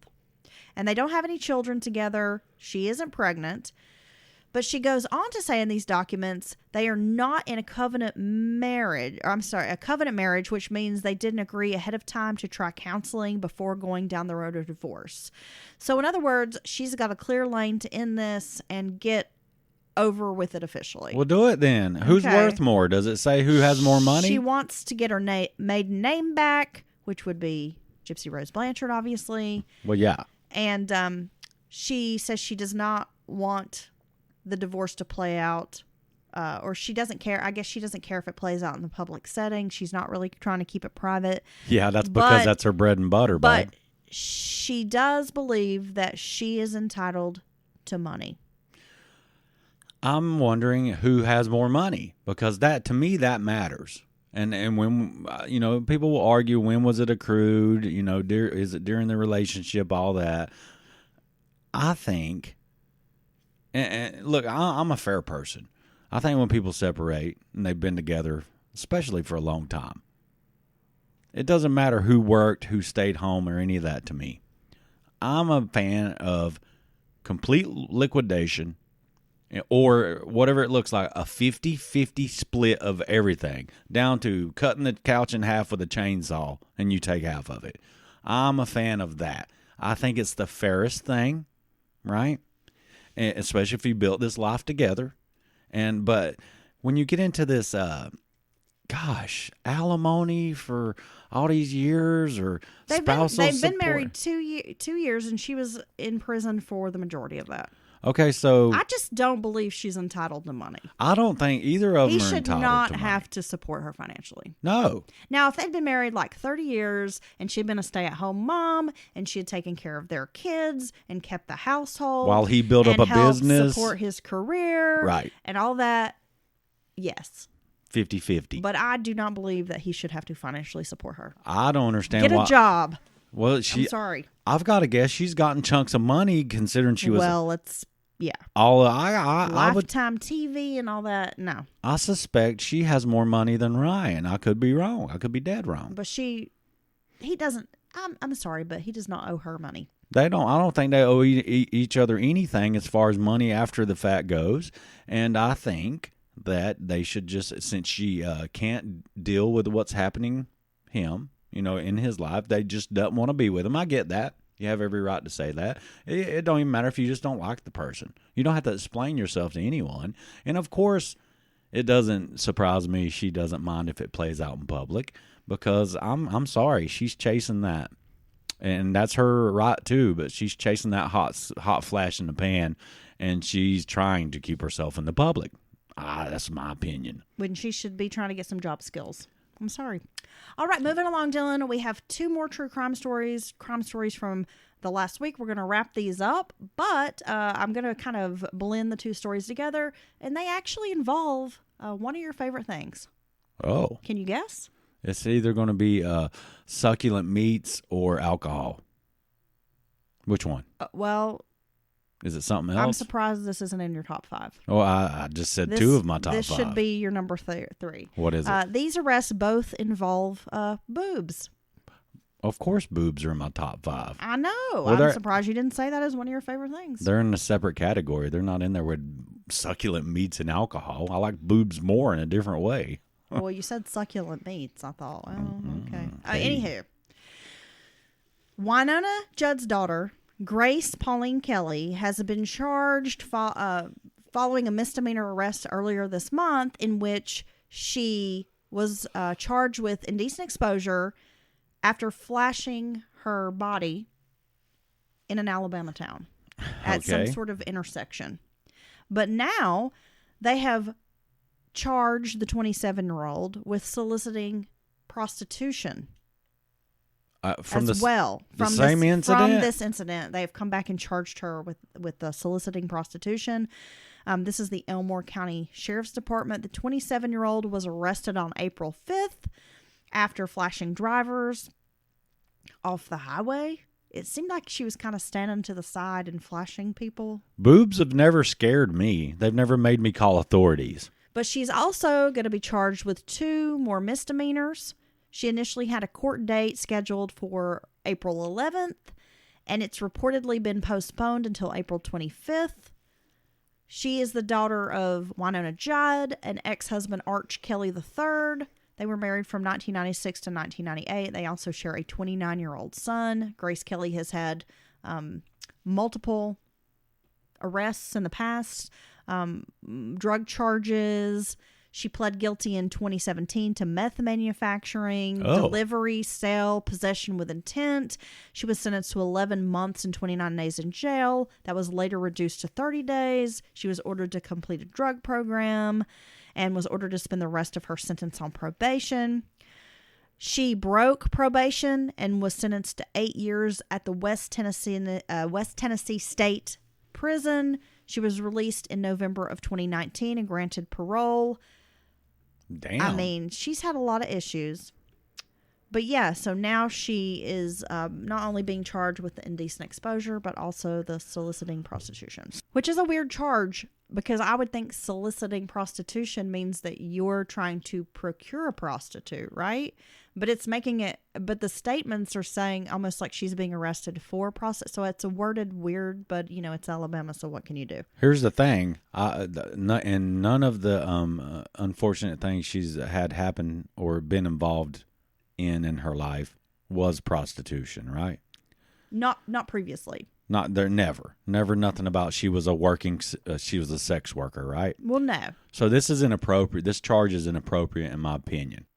And they don't have any children together. She isn't pregnant. But she goes on to say in these documents, they are not in a covenant marriage, which means they didn't agree ahead of time to try counseling before going down the road of divorce. So in other words, she's got a clear lane to end this and get over with it officially. Well, do it then. Who's worth more? Does it say who has more money? She wants to get her maiden name back, which would be Gypsy Rose Blanchard, obviously. Well, yeah. And she says she does not want the divorce to play out, or she doesn't care. I guess she doesn't care if it plays out in the public setting. She's not really trying to keep it private. Yeah, that's because that's her bread and butter. But she does believe that she is entitled to money. I'm wondering who has more money, because that, to me, that matters. And when, people will argue, when was it accrued? Is it during the relationship? All that. I think, and look, I'm a fair person. I think when people separate and they've been together, especially for a long time, it doesn't matter who worked, who stayed home, or any of that to me. I'm a fan of complete liquidation, or whatever it looks like, a 50-50 split of everything, down to cutting the couch in half with a chainsaw and you take half of it. I'm a fan of that. I think it's the fairest thing, right? And especially if you built this life together. But when you get into this, alimony for all these years, or spousal support. They've been married 2 years, and she was in prison for the majority of that. Okay, so I just don't believe she's entitled to money. I don't think either of them are entitled to money. He should not have to support her financially. No. Now, if they'd been married like 30 years and she'd been a stay-at-home mom and she had taken care of their kids and kept the household while he built up a business, support his career, right, and all that, yes. 50-50. But I do not believe that he should have to financially support her. I don't understand. Get a job. Well, I'm sorry. I've got to guess she's gotten chunks of money, considering she was. Well, it's. Yeah. Lifetime TV and all that. No. I suspect she has more money than Ryan. I could be wrong. I could be dead wrong. But he doesn't. I'm sorry, but he does not owe her money. They don't. I don't think they owe each other anything as far as money after the fact goes. And I think that they should just, since she can't deal with what's happening in his life, they just don't want to be with him. I get that. You have every right to say that. It don't even matter if you just don't like the person. You don't have to explain yourself to anyone. And of course, it doesn't surprise me she doesn't mind if it plays out in public, because I'm sorry, she's chasing that, and that's her right too. But she's chasing that hot flash in the pan, and she's trying to keep herself in the public. That's my opinion. When she should be trying to get some job skills. I'm sorry. All right, moving along, Dylan. We have 2 more true crime stories from the last week. We're going to wrap these up, but I'm going to kind of blend the 2 stories together, and they actually involve one of your favorite things. Oh. Can you guess? It's either going to be succulent meats or alcohol. Which one? Is it something else? I'm surprised this isn't in your top 5. Oh, I just said 2 of my top 5. This should be your number 3. What is it? These arrests both involve boobs. Of course boobs are in my top 5. I know. I'm surprised you didn't say that as one of your favorite things. They're in a separate category. They're not in there with succulent meats and alcohol. I like boobs more in a different way. Well, you said succulent meats. I thought, okay. Hey. Anywho, Winona Judd's daughter, Grace Pauline Kelly, has been charged following a misdemeanor arrest earlier this month, in which she was charged with indecent exposure after flashing her body in an Alabama town. at some Okay. sort of intersection. But now they have charged the 27-year-old with soliciting prostitution From as well. the same incident? From this incident, they've come back and charged her with soliciting prostitution. This is the Elmore County Sheriff's Department. The 27-year-old was arrested on April 5th after flashing drivers off the highway. It seemed like she was kind of standing to the side and flashing people. Boobs have never scared me. They've never made me call authorities. But she's also going to be charged with 2 more misdemeanors. She initially had a court date scheduled for April 11th, and it's reportedly been postponed until April 25th. She is the daughter of Winona Judd and ex-husband Arch Kelly III. They were married from 1996 to 1998. They also share a 29-year-old son. Grace Kelly has had multiple arrests in the past, drug charges. She pled guilty in 2017 to meth manufacturing, delivery, sale, possession with intent. She was sentenced to 11 months and 29 days in jail. That was later reduced to 30 days. She was ordered to complete a drug program and was ordered to spend the rest of her sentence on probation. She broke probation and was sentenced to 8 years at the West Tennessee State Prison. She was released in November of 2019 and granted parole. Damn. I mean, she's had a lot of issues. But yeah, so now she is not only being charged with the indecent exposure, but also the soliciting prostitution, which is a weird charge because I would think soliciting prostitution means that you're trying to procure a prostitute, right? But it's making it, but the statements are saying almost like she's being arrested for prostitution. So it's a worded weird, but you know, it's Alabama, so what can you do? Here's the thing. And none of the unfortunate things she's had happen or been involved in her life was prostitution, right? Not previously. Not there. Never nothing about she was she was a sex worker, right? Well, no. So this is inappropriate. This charge is inappropriate in my opinion.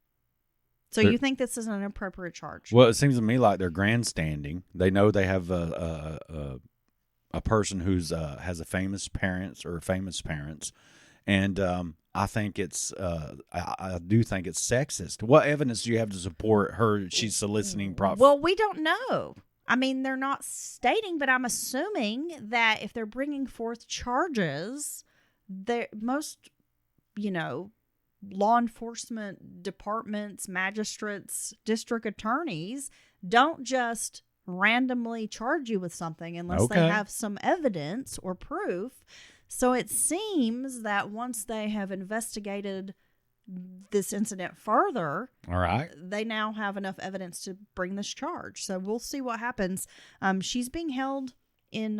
So you think this is an inappropriate charge? Well, it seems to me like they're grandstanding. They know they have a person who's has a famous parents, and I think it's I do think it's sexist. What evidence do you have to support her? She's soliciting profit. Well, we don't know. I mean, they're not stating, but I'm assuming that if they're bringing forth charges, most, law enforcement departments, magistrates, district attorneys don't just randomly charge you with something unless they have some evidence or proof. So it seems that once they have investigated this incident further, all right, they now have enough evidence to bring this charge. So we'll see what happens. She's being held in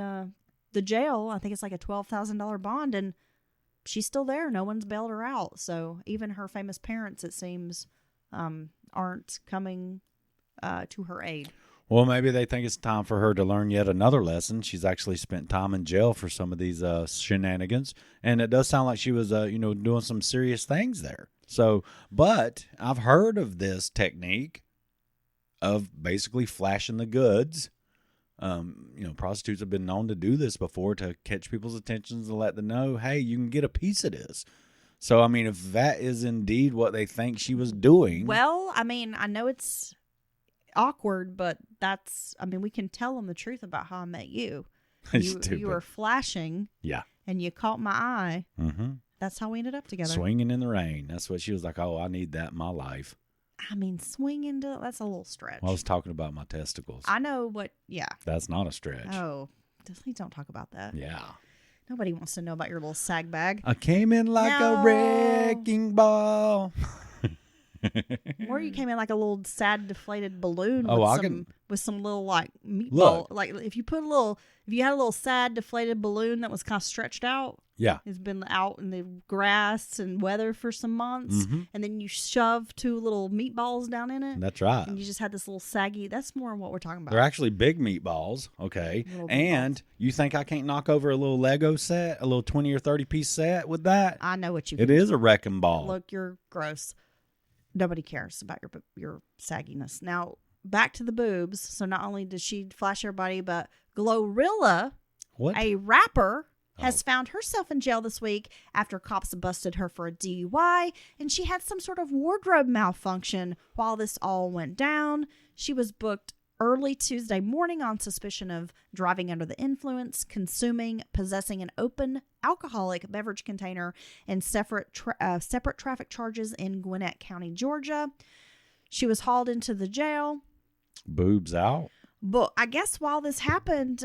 the jail. I think it's like a $12,000 bond, and she's still there. No one's bailed her out. So even her famous parents, it seems, aren't coming to her aid. Well, maybe they think it's time for her to learn yet another lesson. She's actually spent time in jail for some of these shenanigans, and it does sound like she was, doing some serious things there. So, but I've heard of this technique of basically flashing the goods. Prostitutes have been known to do this before to catch people's attentions and let them know, hey, you can get a piece of this. So, I mean, if that is indeed what they think she was doing. Well, I mean, I know it's awkward, but we can tell them the truth about how I met you. You were flashing. Yeah. And you caught my eye. Mm-hmm. That's how we ended up together. Swinging in the rain. That's what she was like, oh, I need that in my life. I mean, swinging, that's a little stretch. Well, I was talking about my testicles. I know yeah. That's not a stretch. Oh, please don't talk about that. Yeah. Nobody wants to know about your little sag bag. I came in like a wrecking ball. Or you came in like a little sad deflated balloon with some little like meatball. Look. Like if you had a little sad deflated balloon that was kind of stretched out. Yeah. It's been out in the grass and weather for some months. Mm-hmm. And then you shove 2 little meatballs down in it. That's right. And you just had this little saggy. That's more what we're talking about. They're actually big meatballs. Okay. Little and meatballs. You think I can't knock over a little Lego set, a little 20 or 30 piece set with that? I know what you It is a wrecking ball. Look, you're gross. Nobody cares about your sagginess. Now, back to the boobs. So not only did she flash everybody, but Glorilla What? A rapper has found herself in jail this week after cops busted her for a DUI, and she had some sort of wardrobe malfunction while this all went down. She was booked early Tuesday morning on suspicion of driving under the influence, consuming, possessing an open alcoholic beverage container, and separate traffic charges in Gwinnett County, Georgia. She was hauled into the jail. Boobs out. But I guess while this happened,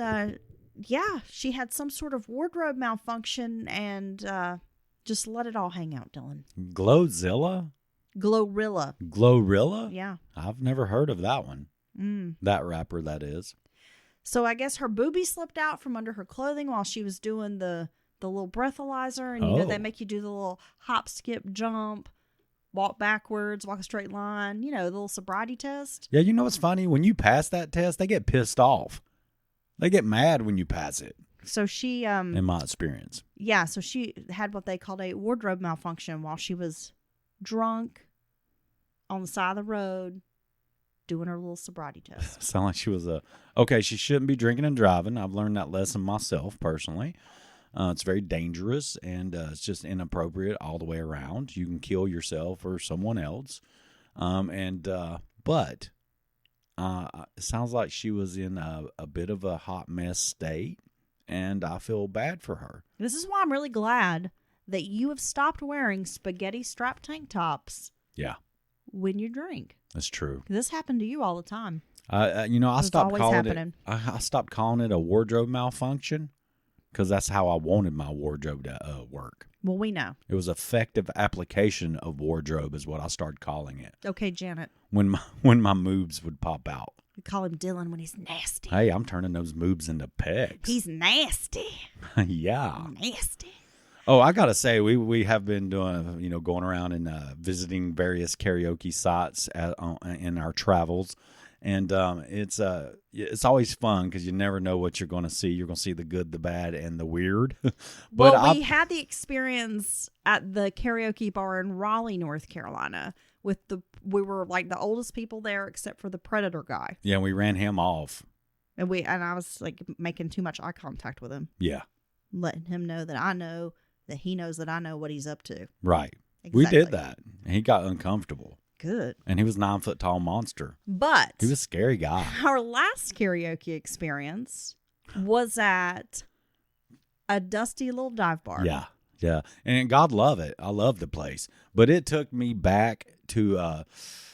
she had some sort of wardrobe malfunction and just let it all hang out, Dylan. Glowzilla? Glorilla. Glorilla? Yeah. I've never heard of that one. That rapper, that is. So I guess her boobie slipped out from under her clothing while she was doing the little breathalyzer. And, you know, they make you do the little hop, skip, jump, walk backwards, walk a straight line, you know, the little sobriety test. Yeah, you know what's funny? When you pass that test, they get pissed off. They get mad when you pass it. So she... in my experience. Yeah, so she had what they called a wardrobe malfunction while she was drunk on the side of the road doing her little sobriety test. Sound like she was okay, she shouldn't be drinking and driving. I've learned that lesson myself personally. It's very dangerous, and it's just inappropriate all the way around. You can kill yourself or someone else. But it sounds like she was in a bit of a hot mess state, and I feel bad for her. This is why I'm really glad that you have stopped wearing spaghetti strap tank tops. Yeah. When you drink. That's true. This happened to you all the time. I stopped calling it a wardrobe malfunction because that's how I wanted my wardrobe to work. Well, we know. It was effective application of wardrobe is what I started calling it. Okay, Janet. When my moobs would pop out. We call him Dylan when he's nasty. Hey, I'm turning those moobs into pegs. He's nasty. Yeah. Nasty. Oh, I gotta say, we have been doing, going around and visiting various karaoke sites in our travels, and it's always fun because you never know what you're going to see. You're going to see the good, the bad, and the weird. But we had the experience at the karaoke bar in Raleigh, North Carolina. We were like the oldest people there, except for the Predator guy. Yeah, we ran him off, and I was like making too much eye contact with him. Yeah, letting him know that I know. That he knows that I know what he's up to. Right. Exactly. We did that. He got uncomfortable. Good. And he was 9-foot tall monster. But he was a scary guy. Our last karaoke experience was at a dusty little dive bar. Yeah. Yeah. And God love it. I love the place. But it took me back to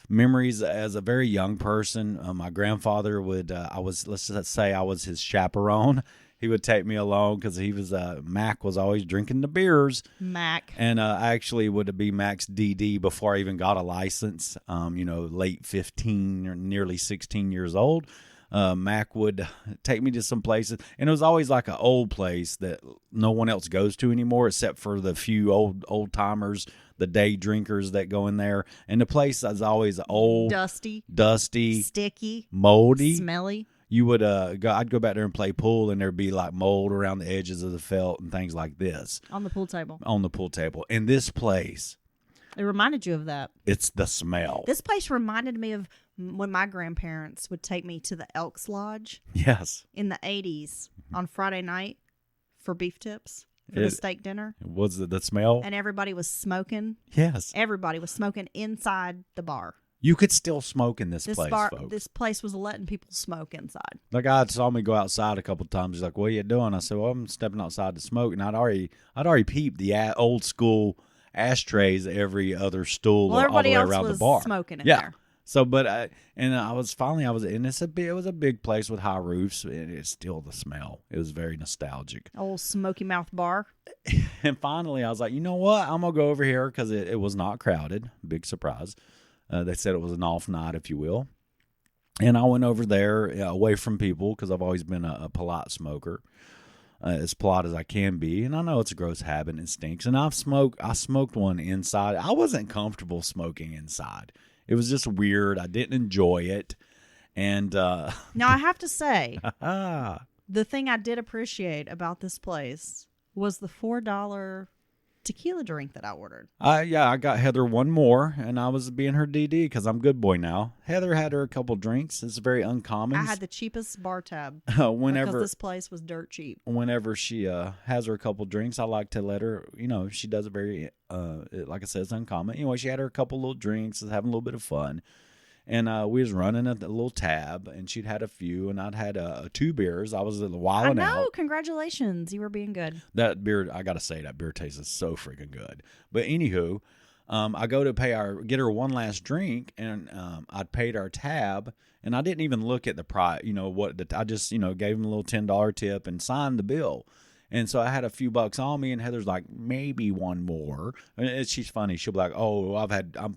memories as a very young person. My grandfather let's say I was his chaperone. He would take me along because he was Mac was always drinking the beers. Mac. And I actually would be Mac's DD before I even got a license. Late 15 or nearly 16 years old. Mac would take me to some places, and it was always like an old place that no one else goes to anymore except for the few old timers, the day drinkers that go in there. And the place is always old, dusty, sticky, moldy, smelly. You would I'd go back there and play pool, and there'd be like mold around the edges of the felt and things like this. On the pool table. And this place, it reminded you of that. It's the smell. This place reminded me of when my grandparents would take me to the Elks Lodge. Yes. In the 80s on Friday night for beef tips for the steak dinner. Was it the smell? And everybody was smoking. Yes. Everybody was smoking inside the bar. You could still smoke in this place, folks. This place was letting people smoke inside. The guy saw me go outside a couple of times. He's like, "What are you doing?" I said, "Well, I'm stepping outside to smoke." And I'd already peeped the old school ashtrays every other stool all the way around the bar. Smoking in there. So, but I was and it was a big place with high roofs, and it's still the smell. It was very nostalgic. Old smoky mouth bar. And finally, I was like, you know what? I'm gonna go over here because it was not crowded. Big surprise. They said it was an off night, if you will. And I went over there away from people because I've always been a polite smoker, as polite as I can be. And I know it's a gross habit and it stinks. And I smoked one inside. I wasn't comfortable smoking inside. It was just weird. I didn't enjoy it. And now I have to say, the thing I did appreciate about this place was the $4 tequila drink that I ordered. Yeah, I got Heather one more, and I was being her DD because I'm good boy now. Heather had her a couple drinks. It's very uncommon. I had the cheapest bar tab Whenever because this place was dirt cheap. Whenever she has her a couple drinks, I like to let her, she does it very, like I said, it's uncommon. Anyway, she had her a couple little drinks, having a little bit of fun. And we was running a little tab, and she'd had a few, and I'd had 2 beers. I was wilding out. I know. Congratulations. You were being good. That beer, I got to say, that beer tastes so freaking good. But anywho, I go to get her one last drink, and I'd paid our tab, and I didn't even look at the price, I just, gave him a little $10 tip and signed the bill. And so I had a few bucks on me, and Heather's like, maybe one more. And she's funny. She'll be like, oh,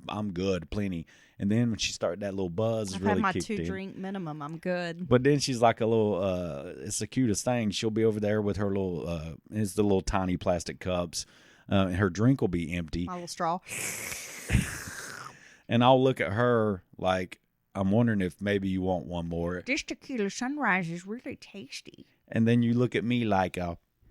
I'm good, plenty. And then when she started, that little buzz I've really had my kicked 2 in. drink minimum. I'm good. But then she's like a little, it's the cutest thing. She'll be over there with her little, it's the little tiny plastic cups. And her drink will be empty. My little straw. And I'll look at her like, I'm wondering if maybe you want one more. This tequila sunrise is really tasty. And then you look at me like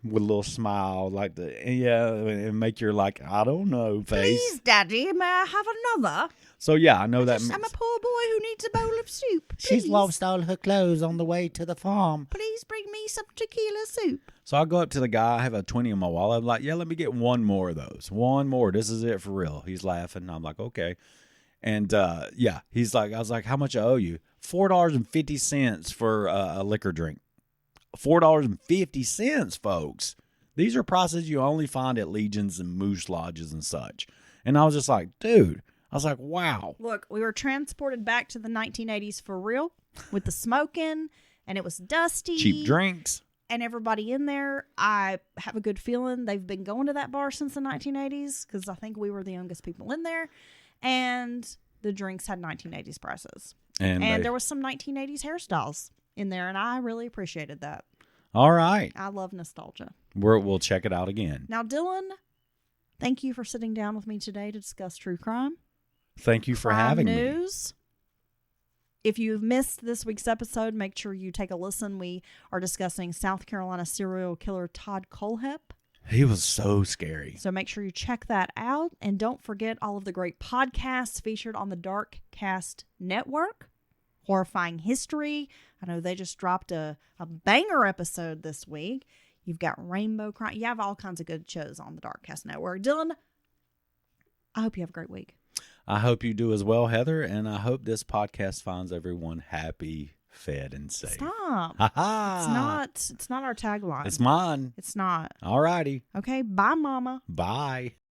with a little smile, like and make your like, I don't know face. Please, Daddy, may I have another? So yeah, I know that. I'm a poor boy who needs a bowl of soup. Please. She's lost all her clothes on the way to the farm. Please bring me some tequila soup. So I go up to the guy. I have a 20 in my wallet. I'm like, yeah, let me get one more of those. One more. This is it for real. He's laughing. I'm like, okay. And he's like, I was like, how much I owe you? $4.50 for a liquor drink. $4.50, folks. These are prices you only find at Legions and Moose Lodges and such. And I was just like, dude, I was like, wow. Look, we were transported back to the 1980s for real with the smoking, and it was dusty. Cheap drinks. And everybody in there, I have a good feeling they've been going to that bar since the 1980s because I think we were the youngest people in there. And the drinks had 1980s prices. And there was some 1980s hairstyles in there, and I really appreciated that. All right. I love nostalgia. We'll check it out again. Now, Dylan, thank you for sitting down with me today to discuss true crime. Thank you for having news. If you've missed this week's episode, make sure you take a listen. We are discussing South Carolina serial killer Todd Colehep. He was so scary. So make sure you check that out. And don't forget all of the great podcasts featured on the Darkcast Network. Horrifying History. I know they just dropped a banger episode this week. You've got Rainbow Crime. You have all kinds of good shows on the Darkcast Network. Dylan, I hope you have a great week. I hope you do as well, Heather. And I hope this podcast finds everyone happy, fed, and safe. Stop. It's not our tagline. It's mine. It's not. All righty. Okay. Bye, Mama. Bye.